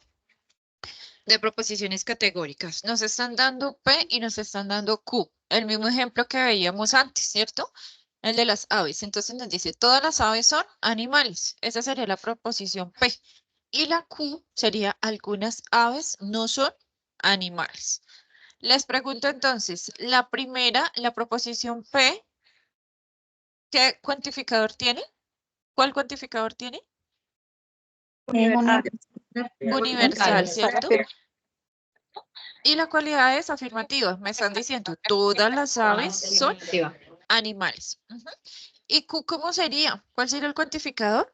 Speaker 3: de proposiciones categóricas. Nos están dando P y nos están dando Q. El mismo ejemplo que veíamos antes, ¿cierto? El de las aves. Entonces nos dice, todas las aves son animales. Esa sería la proposición P. Y la Q sería, algunas aves no son animales. Les pregunto entonces, la primera, la proposición P, ¿qué cuantificador tiene? ¿Cuál cuantificador tiene? Universal, ¿cierto? Y la cualidad es afirmativa. Me están diciendo, todas las aves son
Speaker 6: Afirmativa.
Speaker 3: animales. Ujú. ¿Y Q cómo sería? ¿Cuál sería el cuantificador?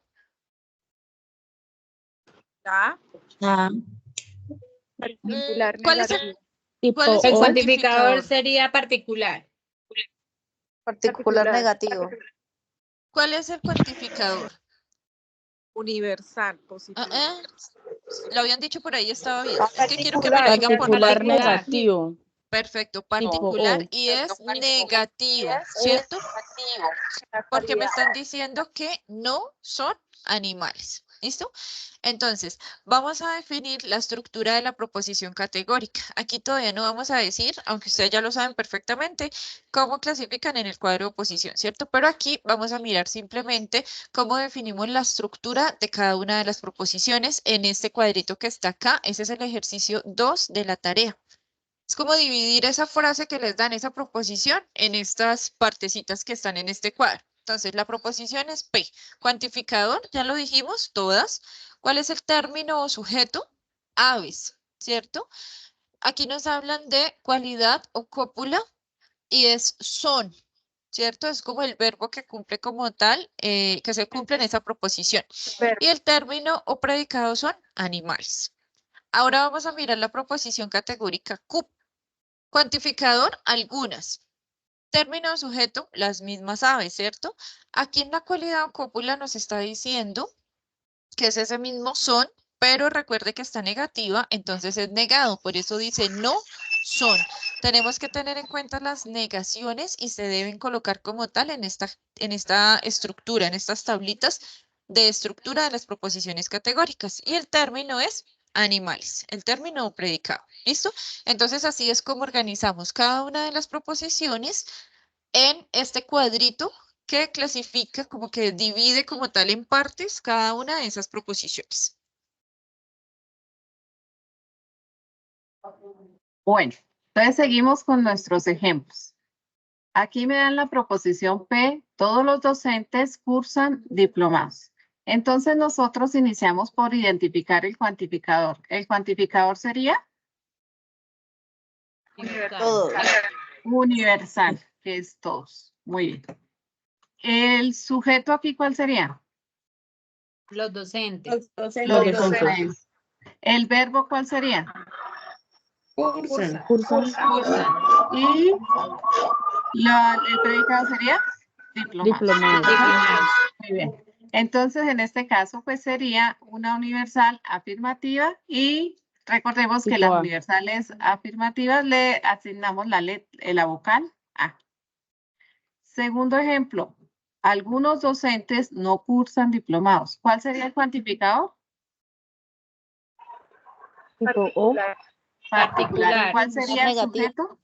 Speaker 5: La
Speaker 4: Ah,
Speaker 9: Particular
Speaker 3: ¿Cuál es el,
Speaker 9: negativo.
Speaker 7: Tipo
Speaker 3: cuál es
Speaker 6: El
Speaker 3: el
Speaker 7: O.
Speaker 6: cuantificador
Speaker 3: cuantificador?
Speaker 6: sería particular.
Speaker 9: Particular negativo.
Speaker 3: ¿Cuál es el cuantificador?
Speaker 5: universal, positivo.
Speaker 3: Lo habían dicho por ahí, estaba bien. Es que quiero que me lo
Speaker 9: Particular.
Speaker 3: digan por
Speaker 7: Particular
Speaker 3: defecto.
Speaker 7: negativo.
Speaker 3: Perfecto,
Speaker 7: Tipo
Speaker 3: particular
Speaker 7: O.
Speaker 3: y es negativo, ¿cierto? Porque me están diciendo que no son animales. ¿Listo? Entonces, vamos a definir la estructura de la proposición categórica. Aquí todavía no vamos a decir, aunque ustedes ya lo saben perfectamente, cómo clasifican en el cuadro de oposición, ¿cierto? Pero aquí vamos a mirar simplemente cómo definimos la estructura de cada una de las proposiciones en este cuadrito que está acá. Ese es el ejercicio 2 de la tarea. Es como dividir esa frase que les dan, esa proposición, en estas partecitas que están en este cuadro. Entonces, la proposición es P. Cuantificador, ya lo dijimos, todas. ¿Cuál es el término o sujeto? Aves, ¿cierto? Aquí nos hablan de cualidad o cópula y es son, ¿cierto? Es como el verbo que cumple como tal, que se cumple en esa proposición. Y el término o predicado son animales. Ahora vamos a mirar la proposición categórica Q. Cuantificador, algunas. Término sujeto, las mismas aves, ¿cierto? Aquí en la cualidad o cópula nos está diciendo que es ese mismo son, pero recuerde que está negativa, entonces es negado, por eso dice no son. Tenemos que tener en cuenta las negaciones y se deben colocar como tal en esta estructura, en estas tablitas de estructura de las proposiciones categóricas. Y el término es animales, el término o predicado. ¿Listo? Entonces así es como organizamos cada una de las proposiciones en este cuadrito que clasifica, como que divide como tal en partes cada una de esas proposiciones.
Speaker 2: Bueno, entonces seguimos con nuestros ejemplos. Aquí me dan la proposición P, todos los docentes cursan diplomados. Entonces nosotros iniciamos por identificar el cuantificador. ¿El cuantificador sería?
Speaker 9: Todos.
Speaker 2: Universal, que es todos. Muy bien. ¿El sujeto aquí cuál sería?
Speaker 6: Los docentes.
Speaker 2: Los
Speaker 7: docentes.
Speaker 2: docentes. ¿El verbo cuál sería?
Speaker 7: Cursan.
Speaker 2: Y el predicado sería diplomado.
Speaker 7: Diplomado.
Speaker 2: Muy bien. Entonces, en este caso, pues sería una universal afirmativa y recordemos que
Speaker 7: Tipo
Speaker 2: las
Speaker 7: A.
Speaker 2: universales afirmativas le asignamos la vocal A. Segundo ejemplo, algunos docentes no cursan diplomados. ¿Cuál sería el cuantificador?
Speaker 7: Tipo O.
Speaker 2: Particular. ¿Y cuál
Speaker 6: Particular.
Speaker 2: sería el sujeto?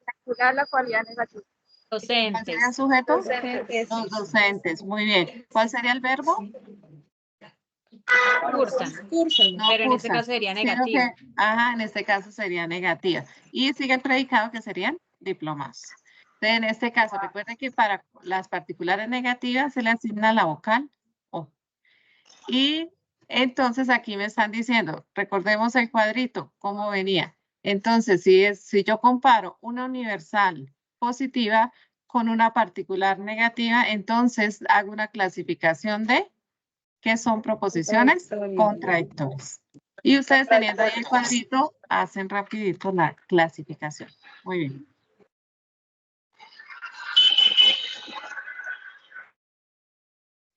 Speaker 9: Particular la cualidad negativa.
Speaker 2: ¿Cuál sería el
Speaker 6: Docentes.
Speaker 2: sujeto?
Speaker 9: Docentes.
Speaker 2: Los docentes. Muy bien. ¿Cuál sería el verbo?
Speaker 6: Cursan.
Speaker 2: No
Speaker 6: Pero en este
Speaker 2: cursan,
Speaker 6: caso sería
Speaker 2: sino
Speaker 6: negativo.
Speaker 2: en este caso sería negativa. Y sigue el predicado que serían diplomados. Entonces, en este caso, recuerden que para las particulares negativas se le asigna la vocal O. Y entonces aquí me están diciendo, recordemos el cuadrito, cómo venía. Entonces, si yo comparo una universal positiva con una particular negativa, entonces hago una clasificación de que son proposiciones contradictorias. Y ustedes teniendo ahí el cuadrito, hacen rapidito la clasificación. Muy bien.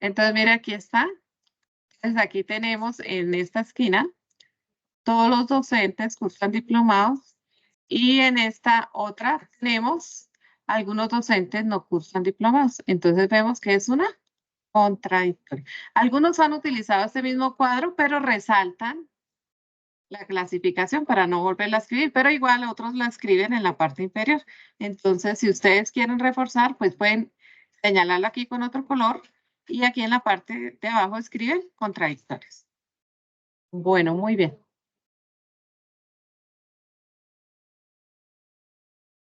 Speaker 2: Entonces, mire, aquí está. Entonces, aquí tenemos en esta esquina, todos los docentes cursan diplomados. Y en esta otra tenemos, algunos docentes no cursan diplomados. Entonces, vemos que es una contradictorio. Algunos han utilizado este mismo cuadro, pero resaltan la clasificación para no volverla a escribir, pero igual otros la escriben en la parte inferior. Entonces, si ustedes quieren reforzar, pues pueden señalarlo aquí con otro color y aquí en la parte de abajo escriben contradictorios. Bueno, muy bien.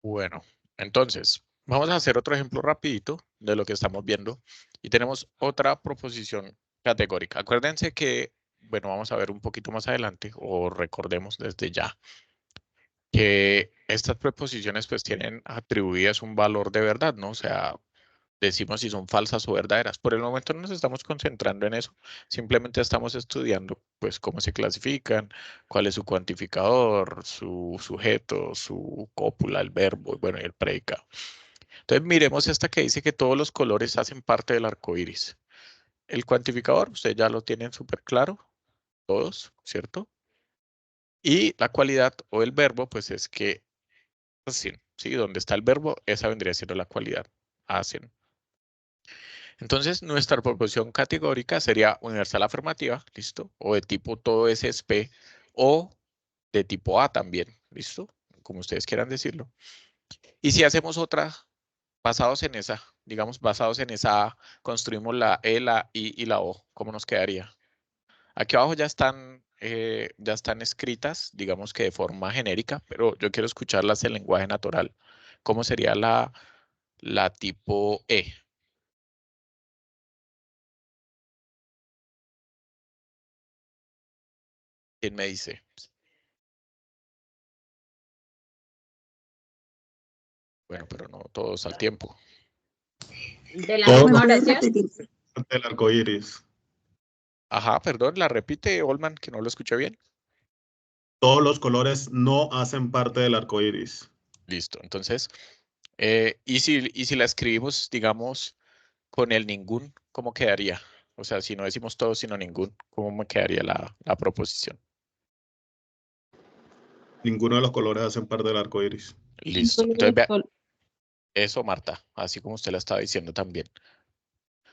Speaker 1: Bueno, entonces, vamos a hacer otro ejemplo rapidito de lo que estamos viendo y tenemos otra proposición categórica. Acuérdense que, bueno, vamos a ver un poquito más adelante o recordemos desde ya que estas preposiciones pues tienen atribuidas un valor de verdad, ¿no? O sea, decimos si son falsas o verdaderas. Por el momento no nos estamos concentrando en eso, simplemente estamos estudiando pues cómo se clasifican, cuál es su cuantificador, su sujeto, su cópula, el verbo, bueno, y el predicado. Entonces miremos esta que dice que todos los colores hacen parte del arco iris. El cuantificador, ustedes ya lo tienen súper claro, todos, ¿cierto? Y la cualidad o el verbo, pues es que hacen, ¿sí? Donde está el verbo, esa vendría siendo la cualidad, hacen. Entonces, nuestra proposición categórica sería universal afirmativa, ¿listo? O de tipo todo es P, o de tipo A también, ¿listo? Como ustedes quieran decirlo. Y si hacemos otra, basados en esa, digamos, basados en esa A, construimos la E, la I y la O, ¿cómo nos quedaría? Aquí abajo ya están escritas, digamos que de forma genérica, pero yo quiero escucharlas en lenguaje natural. ¿Cómo sería la tipo E? ¿Quién me dice? Bueno, pero no todos al tiempo.
Speaker 6: De la
Speaker 8: Todos
Speaker 6: misma
Speaker 8: los
Speaker 6: oración.
Speaker 8: del arco iris.
Speaker 1: Ajá, perdón, la repite, Olman, que no lo escuché bien.
Speaker 8: Todos los colores no hacen parte del arco iris.
Speaker 1: Listo, entonces, y si la escribimos, digamos, con el ningún, ¿cómo quedaría? O sea, si no decimos todo, sino ningún, ¿cómo me quedaría la proposición?
Speaker 8: Ninguno de los colores hacen parte del arco iris.
Speaker 1: Listo. Entonces, vea, eso, Marta, así como usted la estaba diciendo también.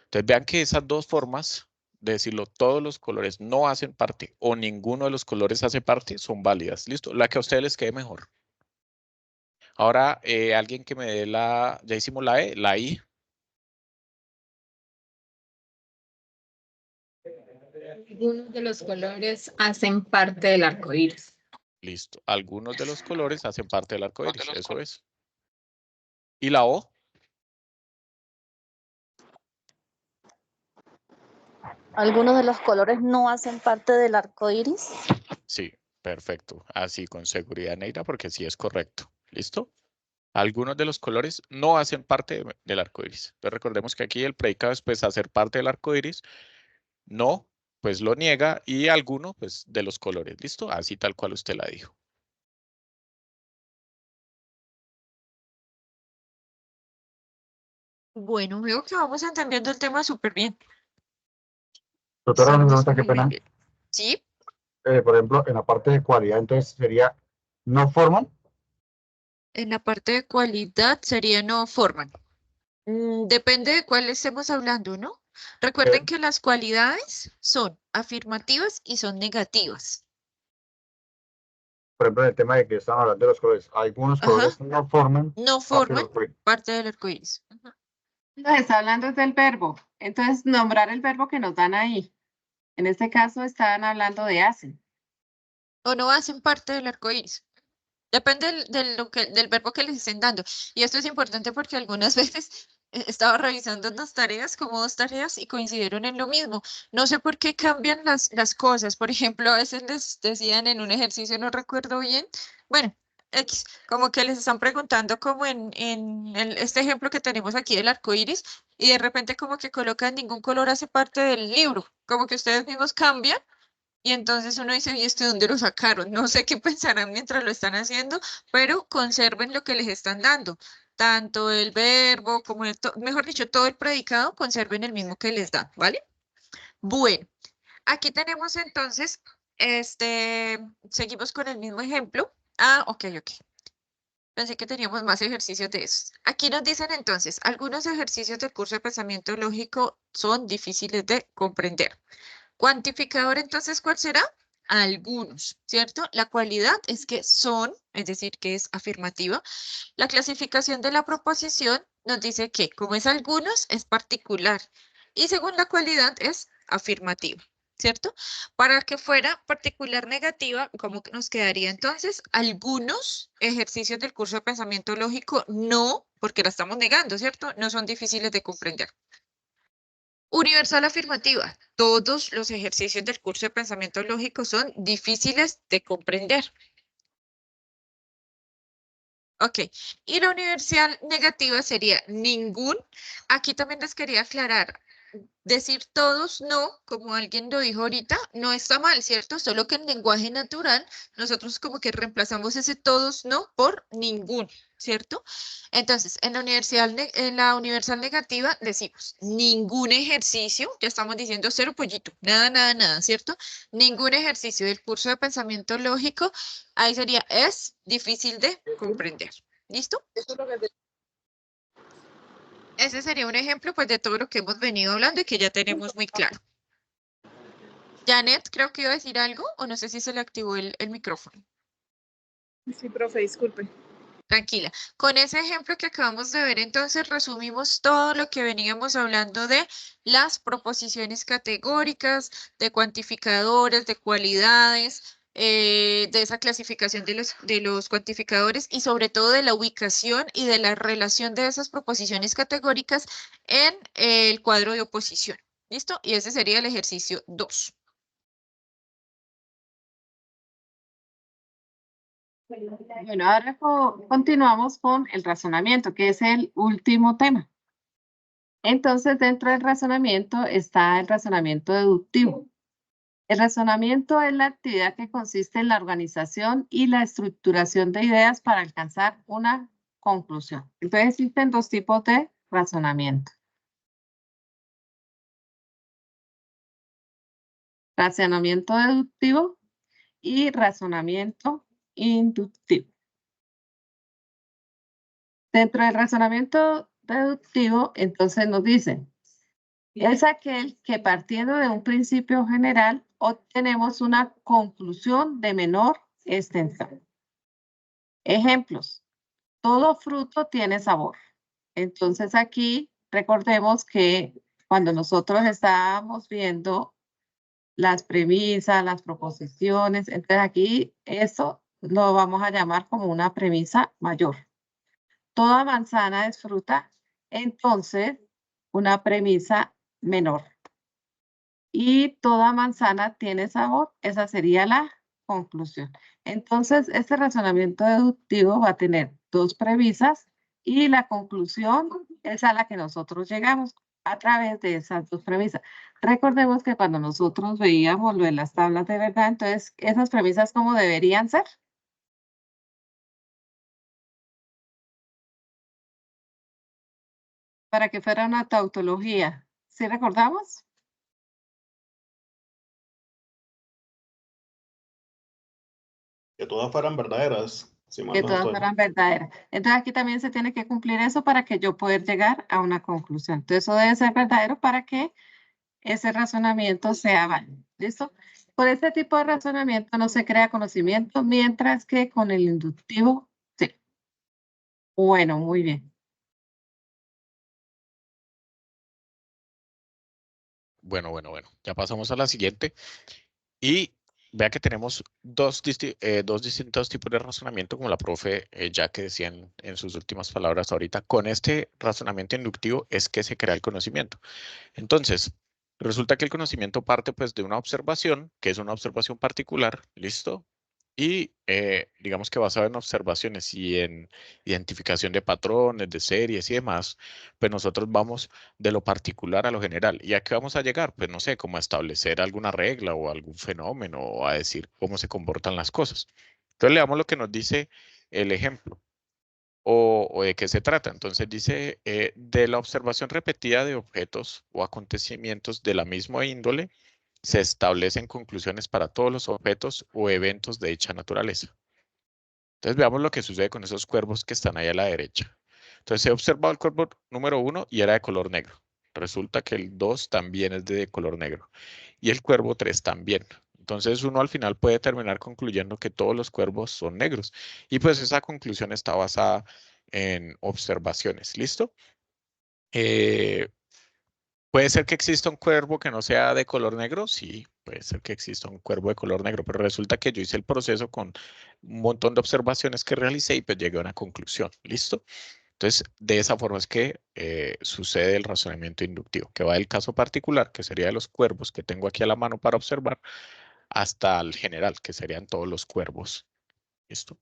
Speaker 1: Entonces, vean que esas dos formas de decirlo, todos los colores no hacen parte o ninguno de los colores hace parte, son válidas. Listo, la que a ustedes les quede mejor. Ahora, alguien que me dé ya hicimos la E, la I.
Speaker 6: Algunos de los colores hacen parte del arco iris.
Speaker 1: Listo. Algunos de los colores hacen parte del arco iris, eso es. ¿Y la O?
Speaker 9: Algunos de los colores no hacen parte del arco iris.
Speaker 1: Sí, perfecto. Así con seguridad, Neira, porque sí es correcto. ¿Listo? Algunos de los colores no hacen parte del arco iris. Entonces recordemos que aquí el predicado es pues hacer parte del arco iris. No, pues lo niega y alguno pues de los colores. ¿Listo? Así tal cual usted la dijo.
Speaker 3: Bueno, veo que vamos entendiendo el tema súper bien.
Speaker 10: Doctora, una
Speaker 3: Estamos
Speaker 10: pregunta, qué
Speaker 3: muy
Speaker 10: pena.
Speaker 3: bien. ¿Sí?
Speaker 10: Por ejemplo, en la parte de cualidad, entonces sería no forman.
Speaker 3: En la parte de cualidad sería no forman. Depende de cuál estemos hablando, ¿no? Recuerden que las cualidades son afirmativas y son negativas.
Speaker 10: Por ejemplo, en el tema de que están hablando de los colores, algunos
Speaker 3: Ajá.
Speaker 10: colores no forman
Speaker 3: No
Speaker 10: parte de
Speaker 3: forman
Speaker 10: los colores.
Speaker 3: parte del arco iris. Ujú.
Speaker 2: Nos está hablando del verbo. Entonces, nombrar el verbo que nos dan ahí. En este caso, están hablando de hacen.
Speaker 3: O no hacen parte del arco iris. Depende del verbo que les estén dando. Y esto es importante porque algunas veces estaba revisando unas tareas, como dos tareas, y coincidieron en lo mismo. No sé por qué cambian las cosas. Por ejemplo, a veces les decían en un ejercicio, no recuerdo bien, bueno, X, como que les están preguntando como en este ejemplo que tenemos aquí del arco iris, y de repente como que colocan ningún color hace parte del libro, como que ustedes mismos cambian. Y entonces uno dice, ¿y esto de dónde lo sacaron? No sé qué pensarán mientras lo están haciendo, pero conserven lo que les están dando. Tanto el verbo como mejor dicho, todo el predicado, conserven el mismo que les dan, ¿vale? Bueno, aquí tenemos entonces, seguimos con el mismo ejemplo. Ah, ok. Pensé que teníamos más ejercicios de esos. Aquí nos dicen entonces, algunos ejercicios del curso de pensamiento lógico son difíciles de comprender. Cuantificador, entonces, ¿cuál será? Algunos, ¿cierto? La cualidad es que son, es decir, que es afirmativa. La clasificación de la proposición nos dice que, como es algunos, es particular. Y según la cualidad, es afirmativa, ¿cierto? Para que fuera particular negativa, ¿cómo que nos quedaría entonces? Algunos ejercicios del curso de pensamiento lógico no, porque la estamos negando, ¿cierto? No son difíciles de comprender. Universal afirmativa. Todos los ejercicios del curso de pensamiento lógico son difíciles de comprender. Ok. Y la universal negativa sería ningún. Aquí también les quería aclarar. Decir todos no, como alguien lo dijo ahorita, no está mal, ¿cierto? Solo que en lenguaje natural nosotros como que reemplazamos ese todos no por ningún, ¿cierto? Entonces, en la universal negativa decimos ningún ejercicio, ya estamos diciendo cero pollito, nada, nada, nada, ¿cierto? Ningún ejercicio del curso de pensamiento lógico, ahí sería es difícil de comprender. ¿Listo? Ese sería un ejemplo pues de todo lo que hemos venido hablando y que ya tenemos muy claro. Janet, creo que iba a decir algo o no sé si se le activó el micrófono.
Speaker 5: Sí, profe, disculpe.
Speaker 3: Tranquila. Con ese ejemplo que acabamos de ver, entonces resumimos todo lo que veníamos hablando de las proposiciones categóricas, de cuantificadores, de cualidades, de esa clasificación de los cuantificadores y sobre todo de la ubicación y de la relación de esas proposiciones categóricas en el cuadro de oposición. ¿Listo? Y ese sería el ejercicio 2.
Speaker 2: Bueno, ahora continuamos con el razonamiento, que es el último tema. Entonces, dentro del razonamiento está el razonamiento deductivo. El razonamiento es la actividad que consiste en la organización y la estructuración de ideas para alcanzar una conclusión. Entonces, existen dos tipos de razonamiento. Razonamiento deductivo y razonamiento inductivo. Dentro del razonamiento deductivo, entonces nos dicen, es aquel que partiendo de un principio general obtenemos una conclusión de menor extensión. Ejemplos, todo fruto tiene sabor. Entonces aquí recordemos que cuando nosotros estábamos viendo las premisas, las proposiciones, entonces aquí eso lo vamos a llamar como una premisa mayor. Toda manzana es fruta, entonces una premisa menor. Y toda manzana tiene sabor, esa sería la conclusión. Entonces, este razonamiento deductivo va a tener dos premisas y la conclusión es a la que nosotros llegamos a través de esas dos premisas. Recordemos que cuando nosotros veíamos lo de las tablas de verdad, entonces, esas premisas, ¿cómo deberían ser? Para que fuera una tautología. ¿Sí recordamos?
Speaker 8: Que todas fueran verdaderas, si mal
Speaker 2: Que
Speaker 8: no
Speaker 2: todas
Speaker 8: estoy.
Speaker 2: fueran verdaderas. Entonces aquí también se tiene que cumplir eso para que yo pueda llegar a una conclusión. Entonces eso debe ser verdadero para que ese razonamiento sea válido. ¿Listo? Por este tipo de razonamiento no se crea conocimiento, mientras que con el inductivo, sí. Bueno, muy bien.
Speaker 1: Bueno. Ya pasamos a la siguiente. Y vea que tenemos dos distintos tipos de razonamiento, como la profe ya que decía en sus últimas palabras ahorita. Con este razonamiento inductivo es que se crea el conocimiento. Entonces, resulta que el conocimiento parte pues de una observación, que es una observación particular, ¿listo? Y digamos que basado en observaciones y en identificación de patrones, de series y demás, pues nosotros vamos de lo particular a lo general. ¿Y a qué vamos a llegar? Pues no sé, como a establecer alguna regla o algún fenómeno o a decir cómo se comportan las cosas. Entonces leamos lo que nos dice el ejemplo o de qué se trata. Entonces dice, de la observación repetida de objetos o acontecimientos de la misma índole, se establecen conclusiones para todos los objetos o eventos de dicha naturaleza. Entonces veamos lo que sucede con esos cuervos que están ahí a la derecha. Entonces he observado el cuervo número 1 y era de color negro. Resulta que el 2 también es de color negro y el cuervo 3 también. Entonces uno al final puede terminar concluyendo que todos los cuervos son negros. Y pues esa conclusión está basada en observaciones. ¿Listo? ¿Puede ser que exista un cuervo que no sea de color negro? Sí, puede ser que exista un cuervo de color negro, pero resulta que yo hice el proceso con un montón de observaciones que realicé y pues llegué a una conclusión. ¿Listo? Entonces, de esa forma es que sucede el razonamiento inductivo, que va del caso particular, que sería de los cuervos que tengo aquí a la mano para observar, hasta el general, que serían todos los cuervos. ¿Listo?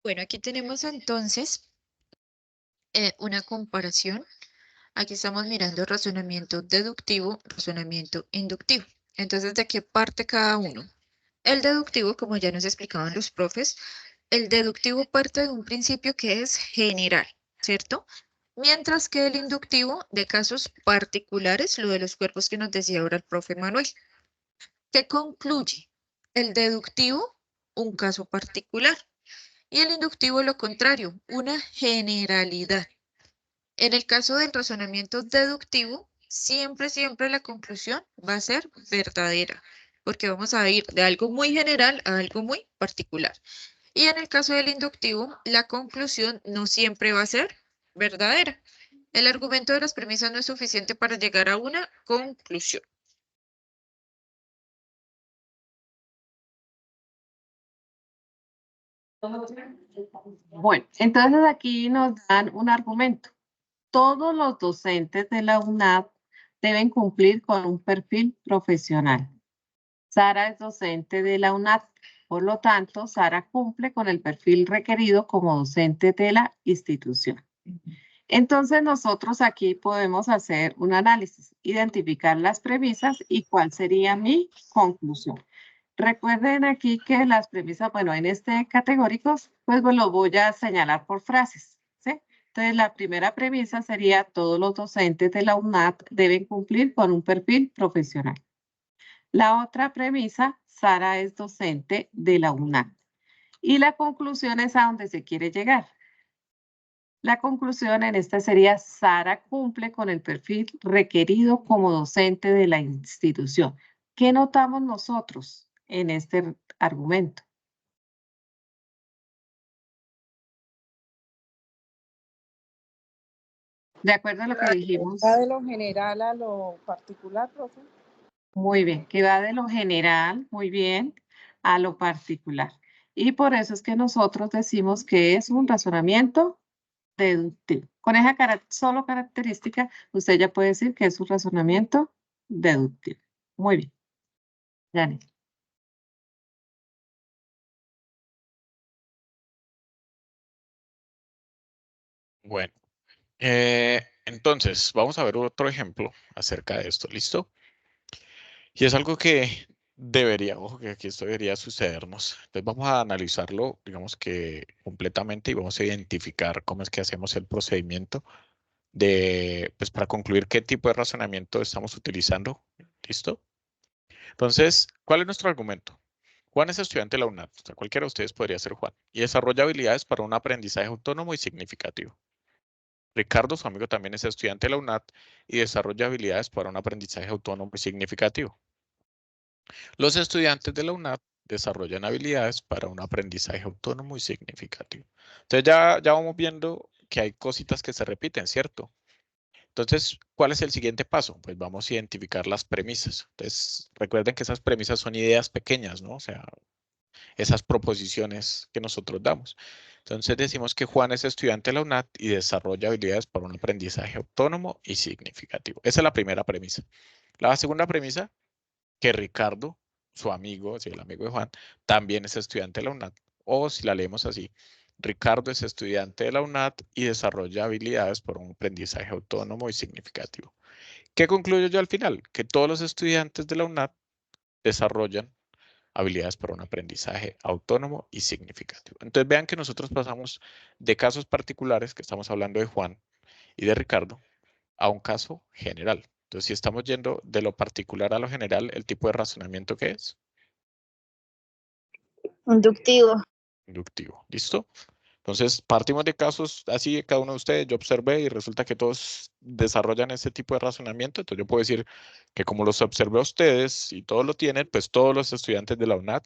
Speaker 3: Bueno, aquí tenemos entonces una comparación. Aquí estamos mirando razonamiento deductivo, razonamiento inductivo. Entonces, ¿de qué parte cada uno? El deductivo, como ya nos explicaban los profes, el deductivo parte de un principio que es general, ¿cierto? Mientras que el inductivo de casos particulares, lo de los cuerpos que nos decía ahora el profe Manuel. ¿Qué concluye? El deductivo, un caso particular, y el inductivo lo contrario, una generalidad. En el caso del razonamiento deductivo, siempre la conclusión va a ser verdadera, porque vamos a ir de algo muy general a algo muy particular. Y en el caso del inductivo, la conclusión no siempre va a ser verdadera. El argumento de las premisas no es suficiente para llegar a una conclusión.
Speaker 2: Bueno, entonces aquí nos dan un argumento. Todos los docentes de la UNAP deben cumplir con un perfil profesional. Sara es docente de la UNAP, por lo tanto, Sara cumple con el perfil requerido como docente de la institución. Entonces, nosotros aquí podemos hacer un análisis, identificar las premisas y cuál sería mi conclusión. Recuerden aquí que las premisas, bueno, en este categórico, pues lo voy a señalar por frases, ¿sí? Entonces, la primera premisa sería todos los docentes de la UNAP deben cumplir con un perfil profesional. La otra premisa, Sara es docente de la UNAP. Y la conclusión es a donde se quiere llegar. La conclusión en esta sería, Sara cumple con el perfil requerido como docente de la institución. ¿Qué notamos nosotros en este argumento? De acuerdo a lo que dijimos.
Speaker 5: ¿Va de lo general a lo particular, profe?
Speaker 2: Muy bien, que va de lo general, muy bien, a lo particular. Y por eso es que nosotros decimos que es un razonamiento deductivo. Con esa solo característica, usted ya puede decir que es un razonamiento deductivo. Muy bien. Janet.
Speaker 1: Bueno, entonces vamos a ver otro ejemplo acerca de esto, ¿listo? Y es algo que debería, ojo que aquí esto debería sucedernos. Entonces vamos a analizarlo, digamos que completamente y vamos a identificar cómo es que hacemos el procedimiento de, pues para concluir qué tipo de razonamiento estamos utilizando. ¿Listo? Entonces, ¿cuál es nuestro argumento? Juan es estudiante de la UNAD, o sea, cualquiera de ustedes podría ser Juan, y desarrolla habilidades para un aprendizaje autónomo y significativo. Ricardo, su amigo, también es estudiante de la UNAD y desarrolla habilidades para un aprendizaje autónomo y significativo. Los estudiantes de la UNAD desarrollan habilidades para un aprendizaje autónomo y significativo. Entonces ya vamos viendo que hay cositas que se repiten, ¿cierto? Entonces, ¿cuál es el siguiente paso? Pues vamos a identificar las premisas. Entonces, recuerden que esas premisas son ideas pequeñas, ¿no? O sea, esas proposiciones que nosotros damos. Entonces decimos que Juan es estudiante de la UNAD y desarrolla habilidades para un aprendizaje autónomo y significativo. Esa es la primera premisa. La segunda premisa, que Ricardo, su amigo, el amigo de Juan, también es estudiante de la UNAD. O si la leemos así, Ricardo es estudiante de la UNAD y desarrolla habilidades para un aprendizaje autónomo y significativo. ¿Qué concluyo yo al final? Que todos los estudiantes de la UNAD desarrollan habilidades para un aprendizaje autónomo y significativo. Entonces vean que nosotros pasamos de casos particulares, que estamos hablando de Juan y de Ricardo, a un caso general. Entonces, si estamos yendo de lo particular a lo general, el tipo de razonamiento que es
Speaker 9: Inductivo.
Speaker 1: Inductivo. ¿Listo? Entonces, partimos de casos así de cada uno de ustedes. Yo observé y resulta que todos desarrollan ese tipo de razonamiento. Entonces, yo puedo decir que como los observé a ustedes y todos lo tienen, pues todos los estudiantes de la UNAD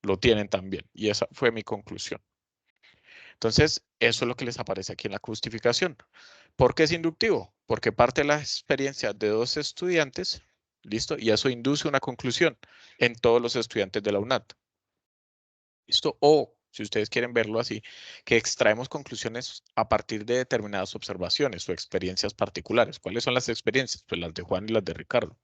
Speaker 1: lo tienen también. Y esa fue mi conclusión. Entonces, eso es lo que les aparece aquí en la justificación. ¿Por qué es inductivo? Porque parte de la experiencia de dos estudiantes, ¿listo? Y eso induce una conclusión en todos los estudiantes de la UNAD. ¿Listo? O, si ustedes quieren verlo así, que extraemos conclusiones a partir de determinadas observaciones o experiencias particulares. ¿Cuáles son las experiencias? Pues las de Juan y las de Ricardo.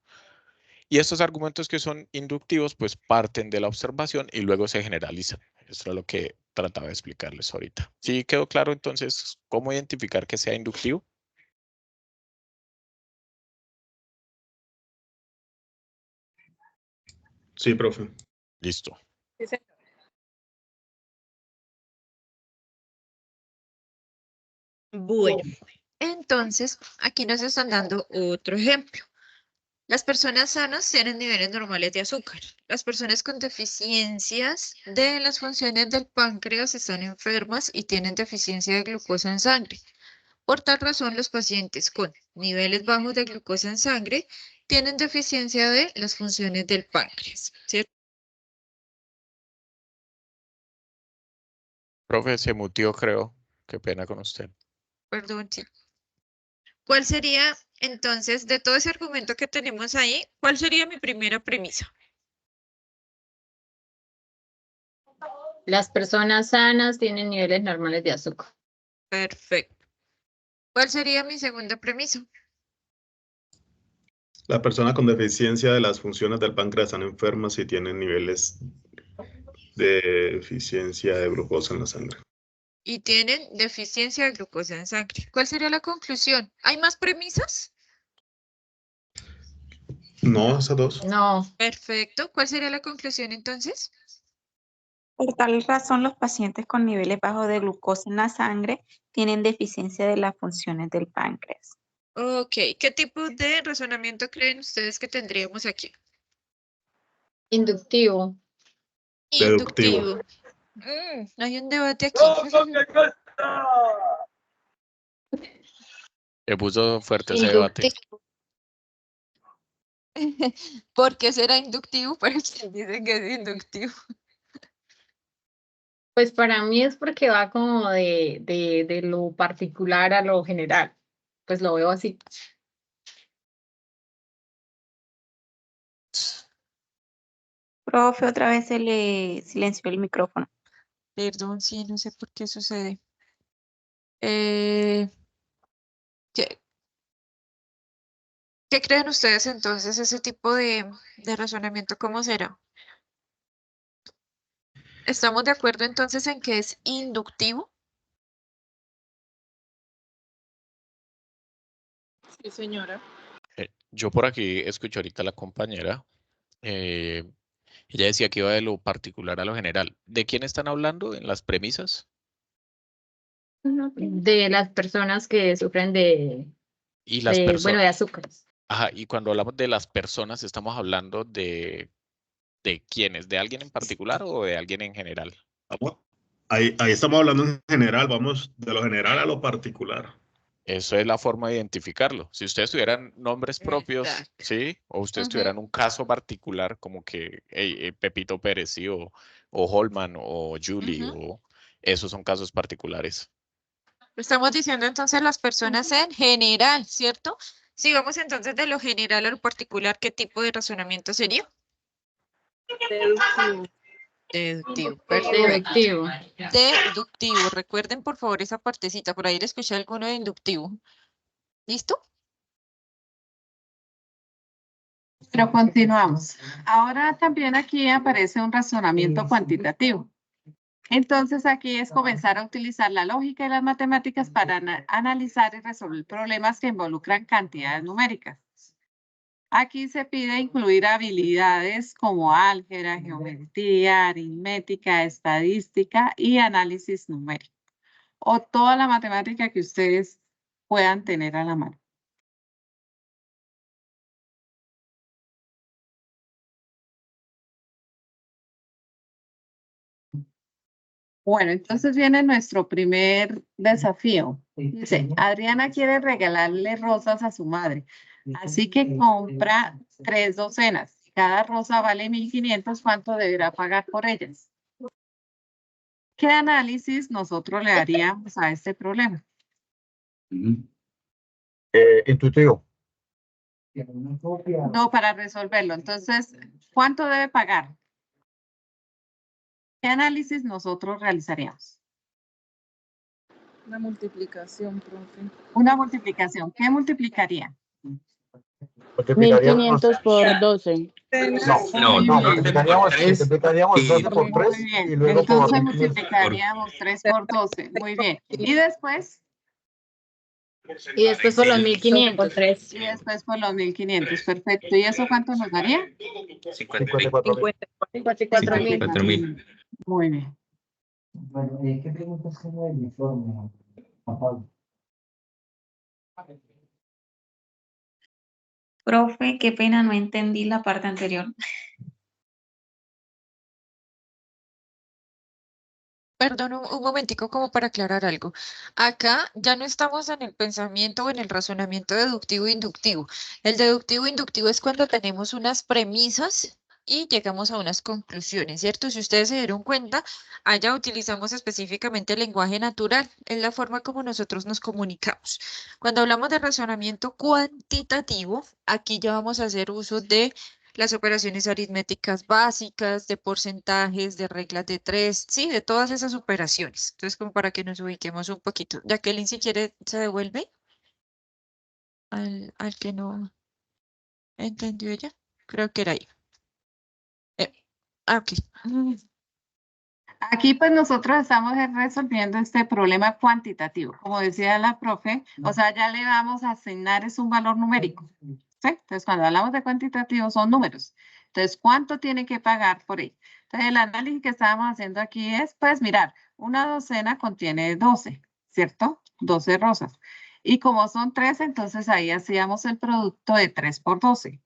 Speaker 1: Y estos argumentos que son inductivos, pues parten de la observación y luego se generalizan. Esto es lo que trataba de explicarles ahorita. ¿Sí quedó claro entonces cómo identificar que sea inductivo?
Speaker 8: Sí, profe.
Speaker 1: Listo.
Speaker 5: Sí, señor.
Speaker 3: Bueno, entonces aquí nos están dando otro ejemplo. Las personas sanas tienen niveles normales de azúcar. Las personas con deficiencias de las funciones del páncreas están enfermas y tienen deficiencia de glucosa en sangre. Por tal razón, los pacientes con niveles bajos de glucosa en sangre tienen deficiencia de las funciones del páncreas, ¿cierto?
Speaker 1: Profe, se mutió, creo. Qué pena con usted.
Speaker 3: Perdón, sí. ¿Cuál sería, entonces, de todo ese argumento que tenemos ahí, cuál sería mi primera premisa?
Speaker 6: Las personas sanas tienen niveles normales de azúcar.
Speaker 3: Perfecto. ¿Cuál sería mi segunda premisa?
Speaker 8: La persona con deficiencia de las funciones del páncreas están enfermas y tienen niveles de deficiencia de glucosa en la sangre.
Speaker 3: Y tienen deficiencia de glucosa en sangre. ¿Cuál sería la conclusión? ¿Hay más premisas?
Speaker 8: No, esas dos.
Speaker 6: No,
Speaker 3: Perfecto. ¿Cuál sería la conclusión entonces?
Speaker 4: Por tal razón, los pacientes con niveles bajos de glucosa en la sangre tienen deficiencia de las funciones del páncreas.
Speaker 3: Ok. ¿Qué tipo de razonamiento creen ustedes que tendríamos aquí?
Speaker 6: inductivo.
Speaker 8: Deductivo.
Speaker 3: Hay un debate aquí.
Speaker 1: Se puso fuerte ese debate.
Speaker 6: Inductivo.
Speaker 3: ¿Por qué será inductivo? Para quien dice que es inductivo.
Speaker 6: Pues para mí es porque va como de lo particular a lo general. Pues lo veo así.
Speaker 4: Profe, otra vez se le silenció el micrófono.
Speaker 3: Perdón, sí, no sé por qué sucede. ¿Qué, qué creen ustedes entonces ese tipo de razonamiento? ¿Cómo será? ¿Estamos de acuerdo entonces en que es inductivo?
Speaker 5: Sí, señora.
Speaker 1: Yo por aquí escucho ahorita a la compañera. Ella decía que iba de lo particular a lo general. ¿De quién están hablando en las premisas?
Speaker 6: De las personas que sufren
Speaker 1: Y las personas.
Speaker 6: de azúcares.
Speaker 1: Ajá, y cuando hablamos de las personas, ¿estamos hablando de quiénes? ¿De alguien en particular o de alguien en general?
Speaker 8: Ahí estamos hablando en general, vamos de lo general a lo particular.
Speaker 1: Eso es la forma de identificarlo. Si ustedes tuvieran nombres propios,
Speaker 3: Exacto.
Speaker 1: ¿sí? O ustedes
Speaker 3: Ujú.
Speaker 1: tuvieran un caso particular como que Pepito Pérez, ¿sí? O Holman o Julie,
Speaker 3: Ujú.
Speaker 1: o esos son casos particulares.
Speaker 3: Estamos diciendo entonces las personas en general, ¿cierto? Si vamos entonces de lo general a lo particular, ¿qué tipo de razonamiento sería?
Speaker 5: Deductivo.
Speaker 3: Deductivo, perfecto.
Speaker 6: Deductivo.
Speaker 3: Deductivo. Recuerden por favor esa partecita, por ahí le escuché alguno de inductivo. ¿Listo?
Speaker 2: Pero continuamos. Ahora también aquí aparece un razonamiento cuantitativo. Entonces aquí es comenzar a utilizar la lógica y las matemáticas para analizar y resolver problemas que involucran cantidades numéricas. Aquí se pide incluir habilidades como álgebra, geometría, aritmética, estadística y análisis numérico, o toda la matemática que ustedes puedan tener a la mano. Bueno, entonces viene nuestro primer desafío. Dice, Adriana quiere regalarle rosas a su madre, así que compra 3 docenas. Cada rosa vale 1.500. ¿Cuánto deberá pagar por ellas? ¿Qué análisis nosotros le haríamos a este problema?
Speaker 10: Intuitivo.
Speaker 2: No, para resolverlo. Entonces, ¿cuánto debe pagar? ¿Qué análisis nosotros realizaríamos?
Speaker 5: Una multiplicación, profe.
Speaker 2: Una multiplicación. ¿Qué multiplicaría?
Speaker 10: Multiplicaríamos
Speaker 9: 1500 por 12.
Speaker 10: No,
Speaker 2: Muy
Speaker 10: no,
Speaker 2: bien.
Speaker 10: multiplicaríamos 12 por
Speaker 2: Muy
Speaker 10: 3
Speaker 2: bien.
Speaker 10: y luego por
Speaker 2: Entonces
Speaker 10: 1500.
Speaker 2: multiplicaríamos 3 por 12. Muy bien. Y después
Speaker 6: Y después por los 1.500.
Speaker 2: y después por los 1.500. Perfecto. ¿Y eso cuánto nos daría?
Speaker 10: 54.000.
Speaker 6: 54.000.
Speaker 2: Muy bien.
Speaker 11: Bueno, ¿qué preguntas tiene el informe, Juan Pablo?
Speaker 4: Profe, qué pena, no entendí la parte anterior.
Speaker 3: Perdón, un momentico como para aclarar algo. Acá ya no estamos en el pensamiento o en el razonamiento deductivo e inductivo. El deductivo e inductivo es cuando tenemos unas premisas y llegamos a unas conclusiones, ¿cierto? Si ustedes se dieron cuenta, allá utilizamos específicamente el lenguaje natural, es la forma como nosotros nos comunicamos. Cuando hablamos de razonamiento cuantitativo, aquí ya vamos a hacer uso de las operaciones aritméticas básicas, de porcentajes, de reglas de 3, sí, de todas esas operaciones. Entonces, como para que nos ubiquemos un poquito. Jacqueline, si quiere, se devuelve al que no entendió ella. Creo que era ahí. Ok.
Speaker 2: Aquí pues nosotros estamos resolviendo este problema cuantitativo. Como decía la profe, o sea, ya le vamos a asignar es un valor numérico. ¿Sí? Entonces, cuando hablamos de cuantitativo son números. Entonces, ¿cuánto tiene que pagar por ello? Entonces, el análisis que estábamos haciendo aquí es, pues, mirar, una docena contiene 12, ¿cierto? 12 rosas. Y como son 13, entonces ahí hacíamos el producto de 3 por 12.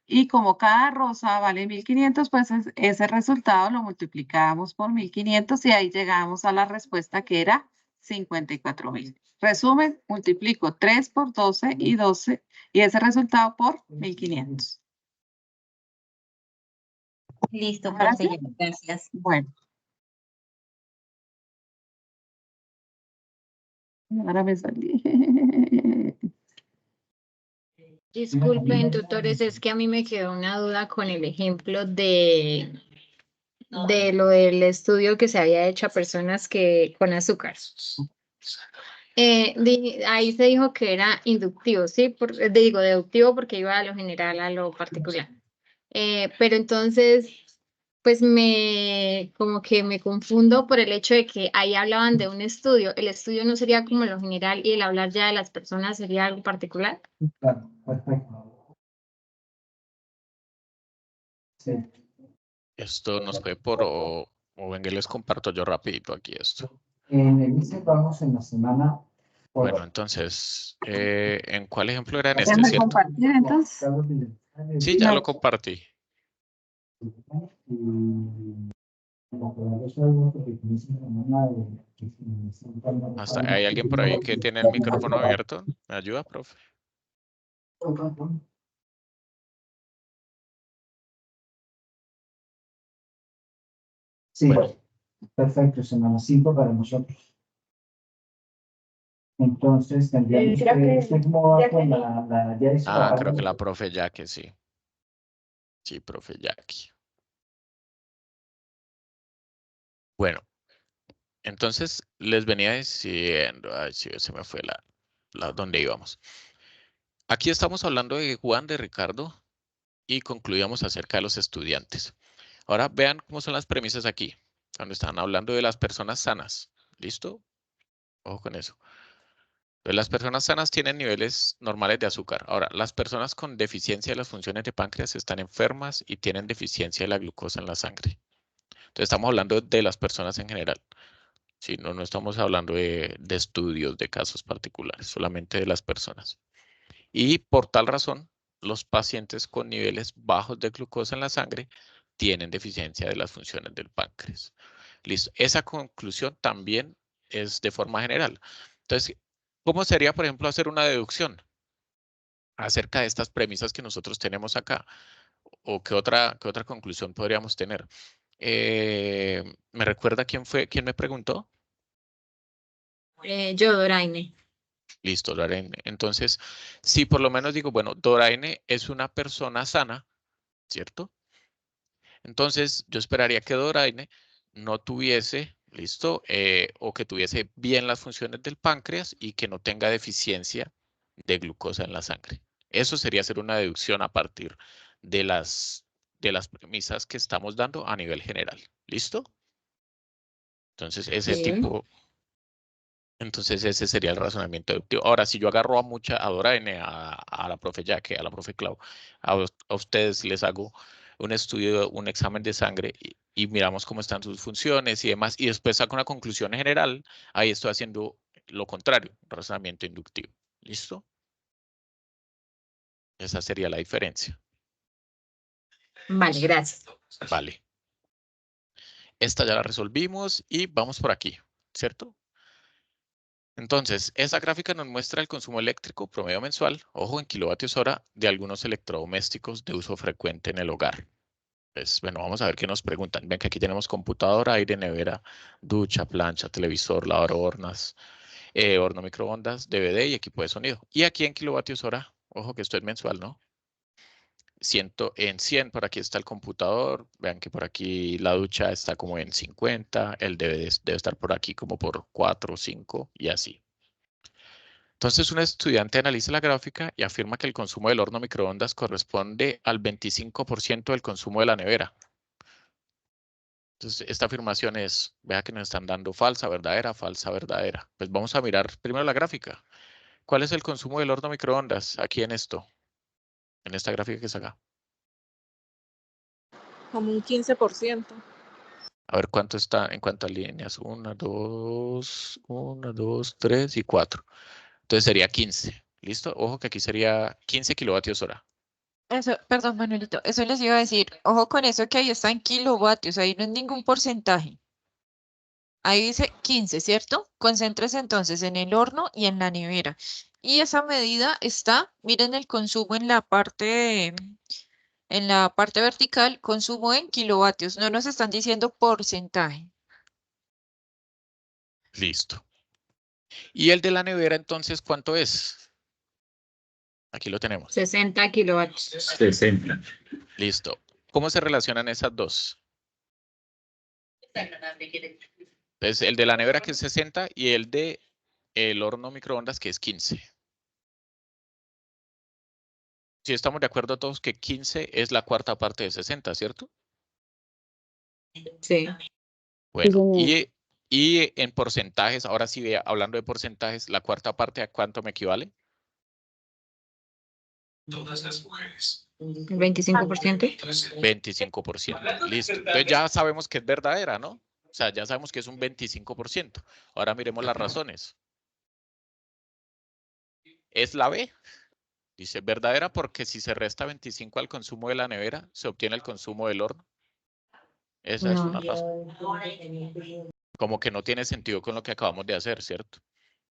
Speaker 2: Y como cada rosa vale 1.500, pues ese resultado lo multiplicábamos por 1.500 y ahí llegábamos a la respuesta que era 54.000. Resumen, multiplico 3 por 12 y ese resultado por 1.500.
Speaker 4: Listo,
Speaker 2: ¿Ahora
Speaker 4: profe,
Speaker 2: sí?
Speaker 4: gracias.
Speaker 2: Bueno. Ahora me salí.
Speaker 6: Disculpen, tutores, es que a mí me quedó una duda con el ejemplo de lo del estudio que se había hecho a personas que con azúcar. Ahí se dijo que era inductivo, ¿sí? Digo, deductivo porque iba a lo general, a lo particular. Pero entonces, pues como que me confundo por el hecho de que ahí hablaban de un estudio. El estudio no sería como lo general y el hablar ya de las personas sería algo particular.
Speaker 11: Claro, perfecto. Sí.
Speaker 1: Esto nos fue por, o venga, les comparto yo rapidito aquí esto.
Speaker 11: En el ICE vamos en la semana.
Speaker 1: Bueno, entonces, ¿en cuál ejemplo era en este,
Speaker 2: Déjame
Speaker 1: cierto?
Speaker 2: compartir entonces.
Speaker 1: Sí, ya
Speaker 2: No.
Speaker 1: lo compartí. Hasta, ¿hay alguien por ahí que tiene el micrófono abierto? ¿Me ayuda, profe?
Speaker 11: Sí,
Speaker 1: Bueno.
Speaker 11: perfecto, semana 5 para nosotros. Entonces tendríamos que cómo va con la ya hizo la
Speaker 1: Creo que
Speaker 11: parte-
Speaker 1: la profe Jackie, sí. Sí, profe Jackie. Bueno, entonces les venía diciendo, ay, sí, se me fue donde íbamos. Aquí estamos hablando de Juan, de Ricardo, y concluíamos acerca de los estudiantes. Ahora vean cómo son las premisas aquí, cuando están hablando de las personas sanas. ¿Listo? Ojo con eso. Entonces, las personas sanas tienen niveles normales de azúcar. Ahora, las personas con deficiencia de las funciones de páncreas están enfermas y tienen deficiencia de la glucosa en la sangre. Entonces, estamos hablando de las personas en general. Sí, no estamos hablando de estudios, de casos particulares, solamente de las personas. Y por tal razón, los pacientes con niveles bajos de glucosa en la sangre tienen deficiencia de las funciones del páncreas. Listo. Esa conclusión también es de forma general. Entonces, ¿cómo sería, por ejemplo, hacer una deducción acerca de estas premisas que nosotros tenemos acá? ¿O qué otra conclusión podríamos tener? ¿Me recuerda quién me preguntó?
Speaker 6: Yo, Doraine.
Speaker 1: Listo, Doraine. Entonces, si por lo menos digo, bueno, Doraine es una persona sana, ¿cierto? Entonces, yo esperaría que Doraine no tuviese, listo, o que tuviese bien las funciones del páncreas y que no tenga deficiencia de glucosa en la sangre. Eso sería hacer una deducción a partir de las premisas que estamos dando a nivel general. ¿Listo? Entonces, ese sería el razonamiento deductivo. Ahora, si yo agarro a Doraine, a la profe Jaque, a la profe Clau, a ustedes les hago un estudio, un examen de sangre y miramos cómo están sus funciones y demás, y después saco una conclusión general, ahí estoy haciendo lo contrario, razonamiento inductivo. ¿Listo? Esa sería la diferencia.
Speaker 6: Vale, gracias.
Speaker 1: Vale. Esta ya la resolvimos y vamos por aquí, ¿cierto? Entonces, esa gráfica nos muestra el consumo eléctrico promedio mensual, ojo, en kilovatios hora, de algunos electrodomésticos de uso frecuente en el hogar. Pues, bueno, vamos a ver qué nos preguntan. Ven que aquí tenemos computadora, aire, nevera, ducha, plancha, televisor, lavadora, horno microondas, DVD y equipo de sonido. Y aquí en kilovatios hora, ojo que esto es mensual, ¿no? En 100, por aquí está el computador. Vean que por aquí la ducha está como en 50. El DVD debe estar por aquí como por 4 o 5 y así. Entonces, un estudiante analiza la gráfica y afirma que el consumo del horno microondas corresponde al 25% del consumo de la nevera. Entonces, esta afirmación es, vea que nos están dando falsa, verdadera, falsa, verdadera. Pues vamos a mirar primero la gráfica. ¿Cuál es el consumo del horno microondas aquí en esto? En esta gráfica que está acá.
Speaker 5: Como un 15%.
Speaker 1: A ver cuánto está en cuántas líneas. 1, 2, 3 y 4. Entonces sería 15. ¿Listo? Ojo que aquí sería 15 kilovatios hora.
Speaker 3: Eso, perdón, Manuelito, eso les iba a decir. Ojo con eso que ahí está en kilovatios, ahí no es ningún porcentaje. Ahí dice 15, ¿cierto? Concéntrese entonces en el horno y en la nevera. Y esa medida está, miren el consumo en la parte vertical, consumo en kilovatios. No nos están diciendo porcentaje.
Speaker 1: Listo. ¿Y el de la nevera entonces cuánto es? Aquí lo tenemos.
Speaker 6: 60 kilovatios.
Speaker 10: 60.
Speaker 1: Listo. ¿Cómo se relacionan esas dos? Entonces, el de la nevera que es 60 y el de el horno microondas que es 15. Si estamos de acuerdo todos que 15 es la cuarta parte de 60, ¿cierto?
Speaker 6: Sí.
Speaker 1: Bueno, y en porcentajes, ahora sí, hablando de porcentajes, ¿la cuarta parte a cuánto me equivale?
Speaker 12: Todas las mujeres.
Speaker 6: ¿El 25%?
Speaker 1: 25%. Listo. Entonces ya sabemos que es verdadera, ¿no? O sea, ya sabemos que es un 25%. Ahora miremos las razones. Es la B. Dice verdadera porque si se resta 25 al consumo de la nevera, se obtiene el consumo del horno. Esa es una razón. Como que no tiene sentido con lo que acabamos de hacer, ¿cierto?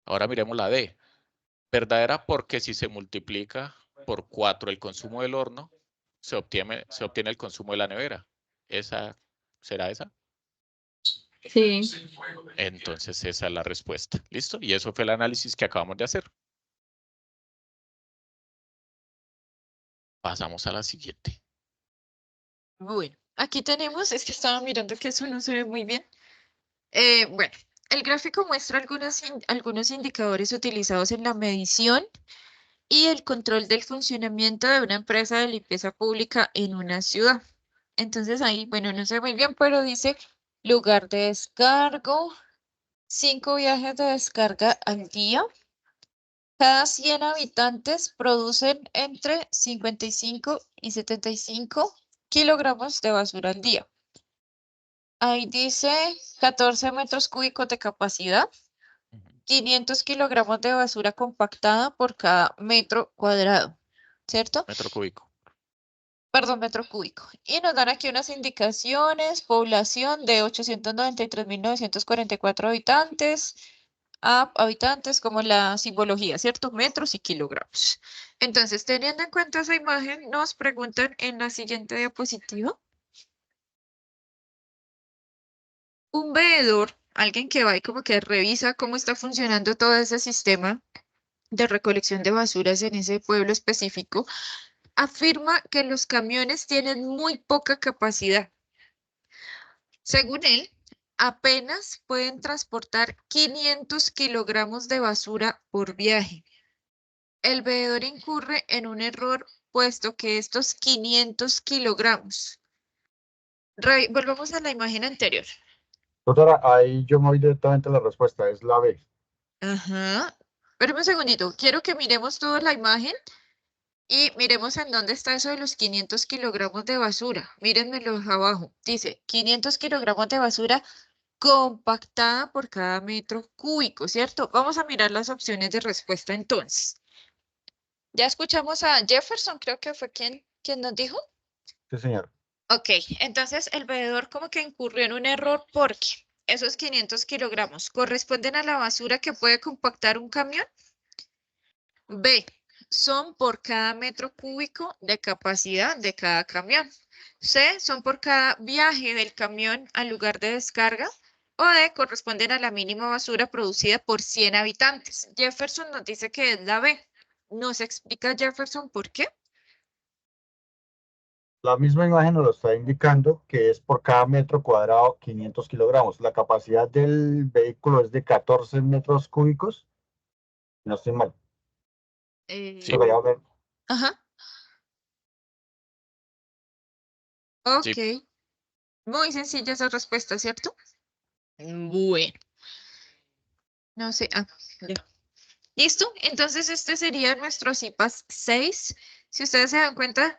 Speaker 1: Ahora miremos la D. Verdadera porque si se multiplica por 4 el consumo del horno, se obtiene el consumo de la nevera. ¿Será esa?
Speaker 6: Sí.
Speaker 1: Entonces esa es la respuesta. ¿Listo? Y eso fue el análisis que acabamos de hacer. Pasamos a la siguiente.
Speaker 3: Bueno, aquí tenemos, es que estaba mirando que eso no se ve muy bien. Bueno, el gráfico muestra algunos indicadores utilizados en la medición y el control del funcionamiento de una empresa de limpieza pública en una ciudad. Entonces ahí, bueno, no sé muy bien, pero dice lugar de descargo, 5 viajes de descarga al día. Cada 100 habitantes producen entre 55 y 75 kilogramos de basura al día. Ahí dice 14 metros cúbicos de capacidad, 500 kilogramos de basura compactada por cada metro cuadrado, ¿cierto?
Speaker 1: Metro cúbico.
Speaker 3: perdón, metro cúbico. Y nos dan aquí unas indicaciones, población de 893.944 habitantes, habitantes como la simbología, ¿cierto? Metros y kilogramos. Entonces, teniendo en cuenta esa imagen, nos preguntan en la siguiente diapositiva. Un veedor, alguien que va y como que revisa cómo está funcionando todo ese sistema de recolección de basuras en ese pueblo específico, afirma que los camiones tienen muy poca capacidad. Según él, apenas pueden transportar 500 kilogramos de basura por viaje. El veedor incurre en un error puesto que estos 500 kilogramos. Volvamos a la imagen anterior.
Speaker 10: Doctora, ahí yo me voy directamente a la respuesta, es la B.
Speaker 3: Ajá. Espérame un segundito. Quiero que miremos toda la imagen y miremos en dónde está eso de los 500 kilogramos de basura. Mírenmelo abajo. Dice 500 kilogramos de basura compactada por cada metro cúbico, ¿cierto? Vamos a mirar las opciones de respuesta entonces. Ya escuchamos a Jefferson, creo que fue quien nos dijo.
Speaker 10: Sí, señor.
Speaker 3: Ok, entonces el veedor como que incurrió en un error porque esos 500 kilogramos corresponden a la basura que puede compactar un camión. B, son por cada metro cúbico de capacidad de cada camión. C, son por cada viaje del camión al lugar de descarga. O D, corresponden a la mínima basura producida por 100 habitantes. Jefferson nos dice que es la B. ¿Nos explica Jefferson por qué?
Speaker 10: La misma imagen nos lo está indicando que es por cada metro cuadrado 500 kilogramos. La capacidad del vehículo es de 14 metros cúbicos. No estoy mal.
Speaker 1: Sí.
Speaker 3: Ajá. Ok.
Speaker 1: Sí.
Speaker 3: Muy sencilla esa respuesta, ¿cierto? Bueno. No sé. Ah, ya. ¿Listo? Entonces este sería nuestro CIPAS 6. Si ustedes se dan cuenta,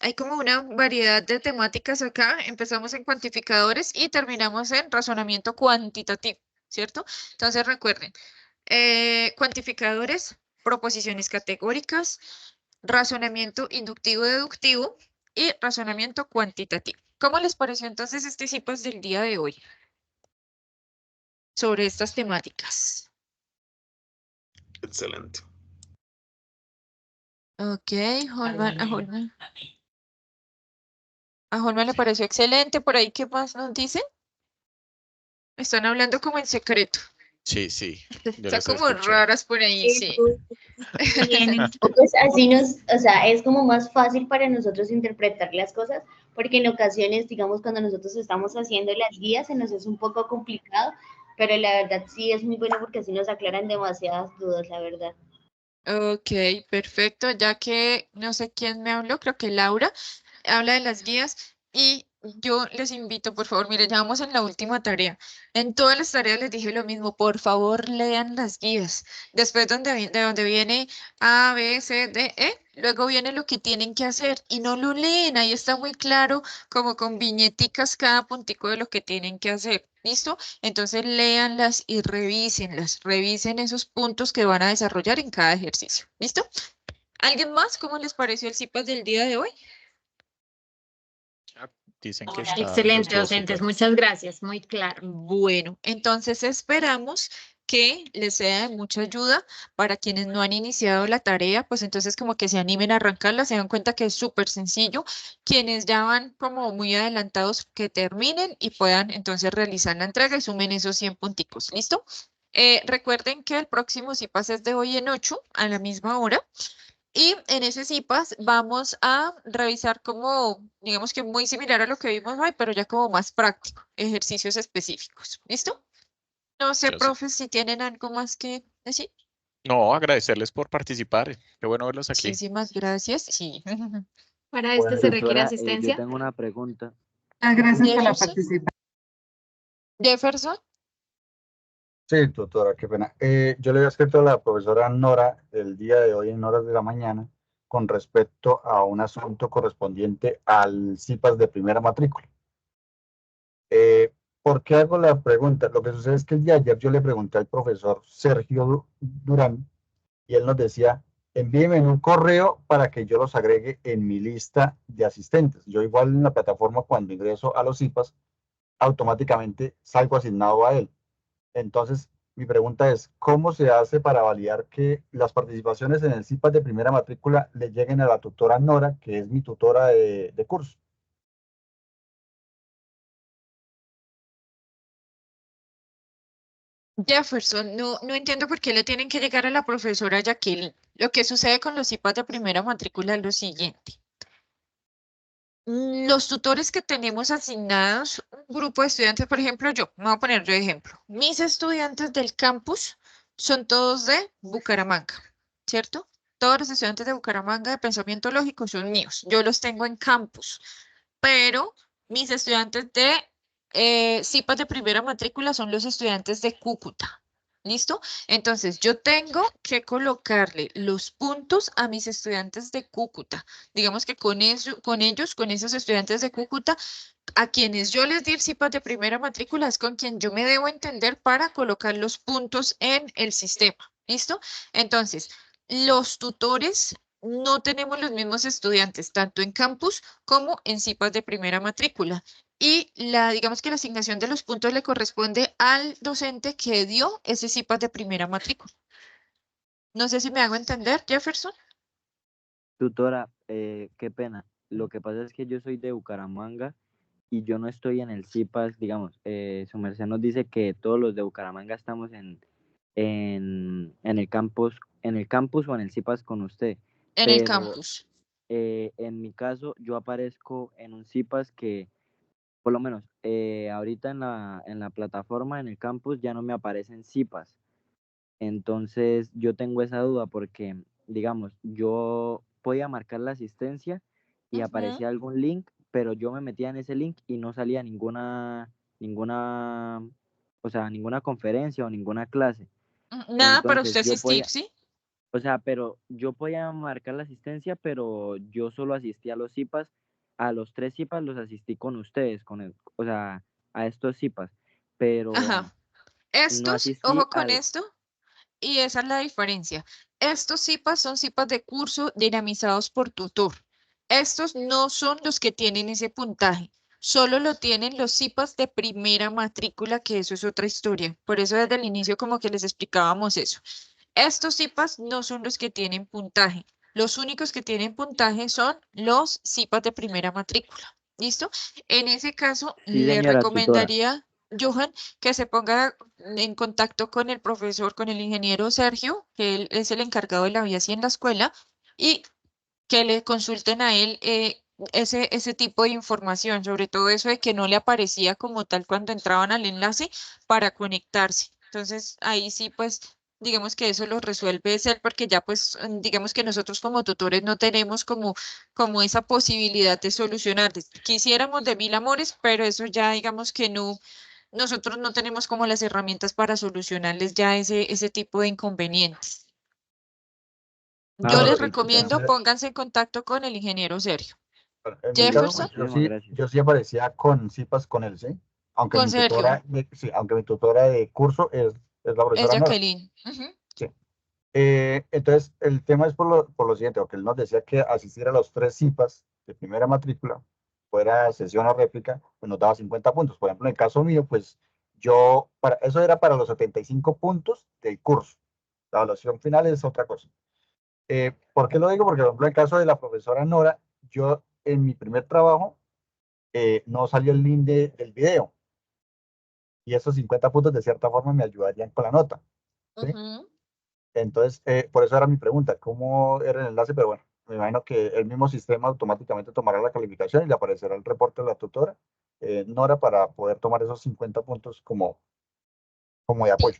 Speaker 3: hay como una variedad de temáticas acá. Empezamos en cuantificadores y terminamos en razonamiento cuantitativo, ¿cierto? Entonces recuerden, cuantificadores, proposiciones categóricas, razonamiento inductivo-deductivo y razonamiento cuantitativo. ¿Cómo les pareció entonces este CIPAS del día de hoy sobre estas temáticas?
Speaker 8: Excelente.
Speaker 3: Ok, Holman, a Holman le pareció excelente. Por ahí, ¿qué más nos dicen? Están hablando como en secreto.
Speaker 1: Sí, sí.
Speaker 3: Están como raras por ahí, sí.
Speaker 4: Pues así o sea, es como más fácil para nosotros interpretar las cosas, porque en ocasiones, digamos, cuando nosotros estamos haciendo las guías, se nos es un poco complicado, pero la verdad sí es muy bueno porque así nos aclaran demasiadas dudas, la verdad.
Speaker 3: Ok, perfecto. Ya que no sé quién me habló, creo que Laura habla de las guías y yo les invito, por favor, miren, ya vamos en la última tarea. En todas las tareas les dije lo mismo, por favor, lean las guías. Después de donde viene A, B, C, D, E, luego viene lo que tienen que hacer y no lo leen. Ahí está muy claro, como con viñeticas cada puntico de lo que tienen que hacer. ¿Listo? Entonces léanlas y revísenlas. Revisen esos puntos que van a desarrollar en cada ejercicio. ¿Listo? ¿Alguien más? ¿Cómo les pareció el CIPAS del día de hoy?
Speaker 1: Dicen que está,
Speaker 6: Excelente,
Speaker 1: estuvo
Speaker 6: docentes.
Speaker 1: súper.
Speaker 6: Muchas gracias. Muy claro.
Speaker 3: Bueno, entonces esperamos que les sea de mucha ayuda para quienes no han iniciado la tarea, pues entonces como que se animen a arrancarla, se dan cuenta que es súper sencillo. Quienes ya van como muy adelantados, que terminen y puedan entonces realizar la entrega y sumen esos 100 punticos. ¿Listo? Recuerden que el próximo CIPAS es de hoy en 8 a la misma hora. Y en ese CIPAS vamos a revisar como, digamos que muy similar a lo que vimos hoy, pero ya como más práctico, ejercicios específicos. ¿Listo? No sé,
Speaker 1: Yo sí.
Speaker 3: profes, si tienen algo más que decir.
Speaker 1: No, agradecerles por participar. Qué bueno verlos aquí.
Speaker 3: Muchísimas gracias. Sí.
Speaker 6: Para esto se requiere
Speaker 11: Doctora,
Speaker 6: asistencia.
Speaker 11: yo tengo una pregunta.
Speaker 2: Gracias por la
Speaker 3: Jefferson.
Speaker 2: participación.
Speaker 3: Jefferson.
Speaker 10: Sí, doctora, qué pena. Yo le había escrito a la profesora Nora el día de hoy en horas de la mañana con respecto a un asunto correspondiente al CIPAS de primera matrícula. ¿Por qué hago la pregunta? Lo que sucede es que el día de ayer yo le pregunté al profesor Sergio Durán y él nos decía envíenme en un correo para que yo los agregue en mi lista de asistentes. Yo igual en la plataforma cuando ingreso a los CIPAS, automáticamente salgo asignado a él. Entonces, mi pregunta es, ¿cómo se hace para validar que las participaciones en el CIPAS de primera matrícula le lleguen a la tutora Nora, que es mi tutora de curso?
Speaker 3: Jefferson, no entiendo por qué le tienen que llegar a la profesora Jacqueline. Lo que sucede con los CIPAS de primera matrícula es lo siguiente. Los tutores que tenemos asignados, un grupo de estudiantes, por ejemplo, me voy a poner yo de ejemplo. Mis estudiantes del campus son todos de Bucaramanga, ¿cierto? Todos los estudiantes de Bucaramanga de pensamiento lógico son míos. Yo los tengo en campus, pero mis estudiantes de CIPAS de primera matrícula son los estudiantes de Cúcuta. ¿Listo? Entonces, yo tengo que colocarle los puntos a mis estudiantes de Cúcuta. Digamos que con esos estudiantes de Cúcuta, a quienes yo les di el CIPAS de primera matrícula, es con quien yo me debo entender para colocar los puntos en el sistema. ¿Listo? Entonces, los tutores no tenemos los mismos estudiantes, tanto en campus como en CIPAS de primera matrícula. Y digamos que la asignación de los puntos le corresponde al docente que dio ese CIPAS de primera matrícula. No sé si me hago entender, Jefferson.
Speaker 13: Tutora, qué pena. Lo que pasa es que yo soy de Bucaramanga y yo no estoy en el CIPAS, digamos. Su merced nos dice que todos los de Bucaramanga estamos en el campus o en el CIPAS con usted.
Speaker 3: En el campus.
Speaker 13: En mi caso, yo aparezco en un CIPAS que, por lo menos, ahorita en la plataforma, en el campus, ya no me aparecen CIPAS. Entonces, yo tengo esa duda porque, digamos, yo podía marcar la asistencia y aparecía algún link, pero yo me metía en ese link y no salía ninguna conferencia o ninguna clase.
Speaker 3: Nada para
Speaker 13: Entonces,
Speaker 3: usted asistir, ¿sí?
Speaker 13: O sea, pero yo podía marcar la asistencia, pero yo solo asistí a los CIPAS. A los 3 CIPAS los asistí con ustedes, a estos CIPAS, pero
Speaker 3: Ajá.
Speaker 13: no asistí
Speaker 3: Ojo con esto, y esa es la diferencia. Estos CIPAS son CIPAS de curso dinamizados por tutor. Estos no son los que tienen ese puntaje. Solo lo tienen los CIPAS de primera matrícula, que eso es otra historia. Por eso desde el inicio como que les explicábamos eso. Estos CIPAS no son los que tienen puntaje. Los únicos que tienen puntaje son los CIPAS de primera matrícula. ¿Listo? En ese caso,
Speaker 13: Sí,
Speaker 3: le
Speaker 13: señora
Speaker 3: recomendaría, Johan, que se ponga en contacto con el profesor, con el ingeniero Sergio, que él es el encargado de la vía en la escuela, y que le consulten a él ese tipo de información, sobre todo eso de que no le aparecía como tal cuando entraban al enlace para conectarse. Entonces, ahí sí, pues, digamos que eso lo resuelve es él, porque ya, pues, digamos que nosotros como tutores no tenemos como esa posibilidad de solucionar. Quisiéramos de mil amores, pero eso ya, digamos que no, nosotros no tenemos como las herramientas para solucionarles ya ese tipo de inconvenientes. Yo les recomiendo pónganse en contacto con el ingeniero Sergio.
Speaker 10: En mi caso,
Speaker 3: Jefferson.
Speaker 10: yo sí aparecía con CIPAS con él, ¿sí? Aunque
Speaker 3: Con
Speaker 10: mi
Speaker 3: Sergio.
Speaker 10: aunque mi tutora de curso es la
Speaker 3: Es
Speaker 10: profesora Nora.
Speaker 3: Jacqueline.
Speaker 10: Sí. Entonces, el tema es por lo siguiente, porque él nos decía que asistir a los 3 CIPAS de primera matrícula, fuera sesión o réplica, pues nos daba 50 puntos. Por ejemplo, en el caso mío, pues eso era para los 75 puntos del curso. La evaluación final es otra cosa. ¿Por qué lo digo? Porque, por ejemplo, en el caso de la profesora Nora, yo en mi primer trabajo no salió el link del video. Y esos 50 puntos de cierta forma me ayudarían con la nota. ¿Sí? Entonces, por eso era mi pregunta, ¿cómo era el enlace? Pero bueno, me imagino que el mismo sistema automáticamente tomará la calificación y le aparecerá el reporte de la tutora, Nora, para poder tomar esos 50 puntos como de apoyo.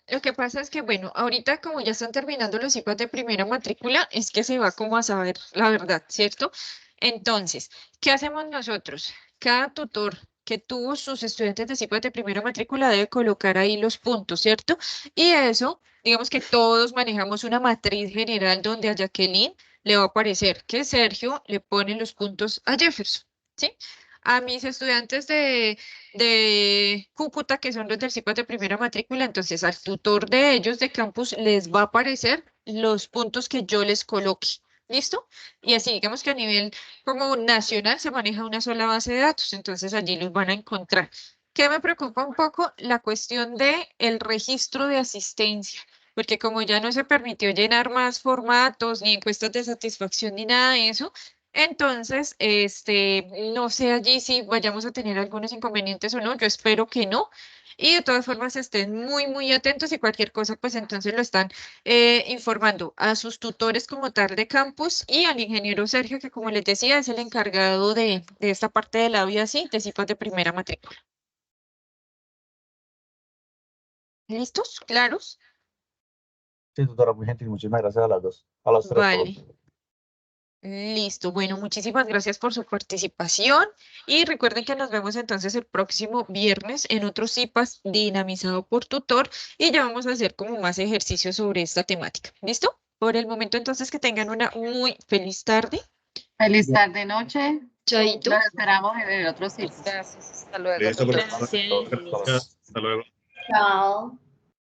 Speaker 3: Lo que pasa es que, bueno, ahorita como ya están terminando los CIPAS de primera matrícula, es que se va como a saber la verdad, ¿cierto? Entonces, ¿qué hacemos nosotros? Cada tutor que tuvo sus estudiantes de CIPAS de primera matrícula debe colocar ahí los puntos, ¿cierto? Y eso, digamos que todos manejamos una matriz general donde a Jacqueline le va a aparecer que Sergio le pone los puntos a Jefferson, ¿sí? A mis estudiantes de Cúcuta, que son los del CIPAS de primera matrícula, entonces al tutor de ellos de campus les va a aparecer los puntos que yo les coloque. ¿Listo? Y así, digamos que a nivel como nacional se maneja una sola base de datos, entonces allí los van a encontrar. ¿Qué me preocupa un poco? La cuestión de el registro de asistencia, porque como ya no se permitió llenar más formatos, ni encuestas de satisfacción, ni nada de eso, entonces, no sé allí si vayamos a tener algunos inconvenientes o no, yo espero que no. Y de todas formas estén muy, muy atentos y cualquier cosa, pues entonces lo están informando a sus tutores como tal de campus y al ingeniero Sergio, que como les decía, es el encargado de esta parte de la vía sí, de CIPAS de primera matrícula. ¿Listos? ¿Claros?
Speaker 10: Sí, tutora, muy gentil. Muchísimas gracias a las dos. A los tres, por
Speaker 3: Vale. Listo. Bueno, muchísimas gracias por su participación y recuerden que nos vemos entonces el próximo viernes en otro CIPAS dinamizado por tutor y ya vamos a hacer como más ejercicios sobre esta temática. ¿Listo? Por el momento entonces que tengan una muy feliz tarde.
Speaker 2: Feliz tarde, noche.
Speaker 3: Chaito.
Speaker 2: Los esperamos en el otro sitio.
Speaker 3: Gracias. Hasta luego.
Speaker 8: Listo, profesor.
Speaker 6: Gracias.
Speaker 8: Hasta luego.
Speaker 4: Chao.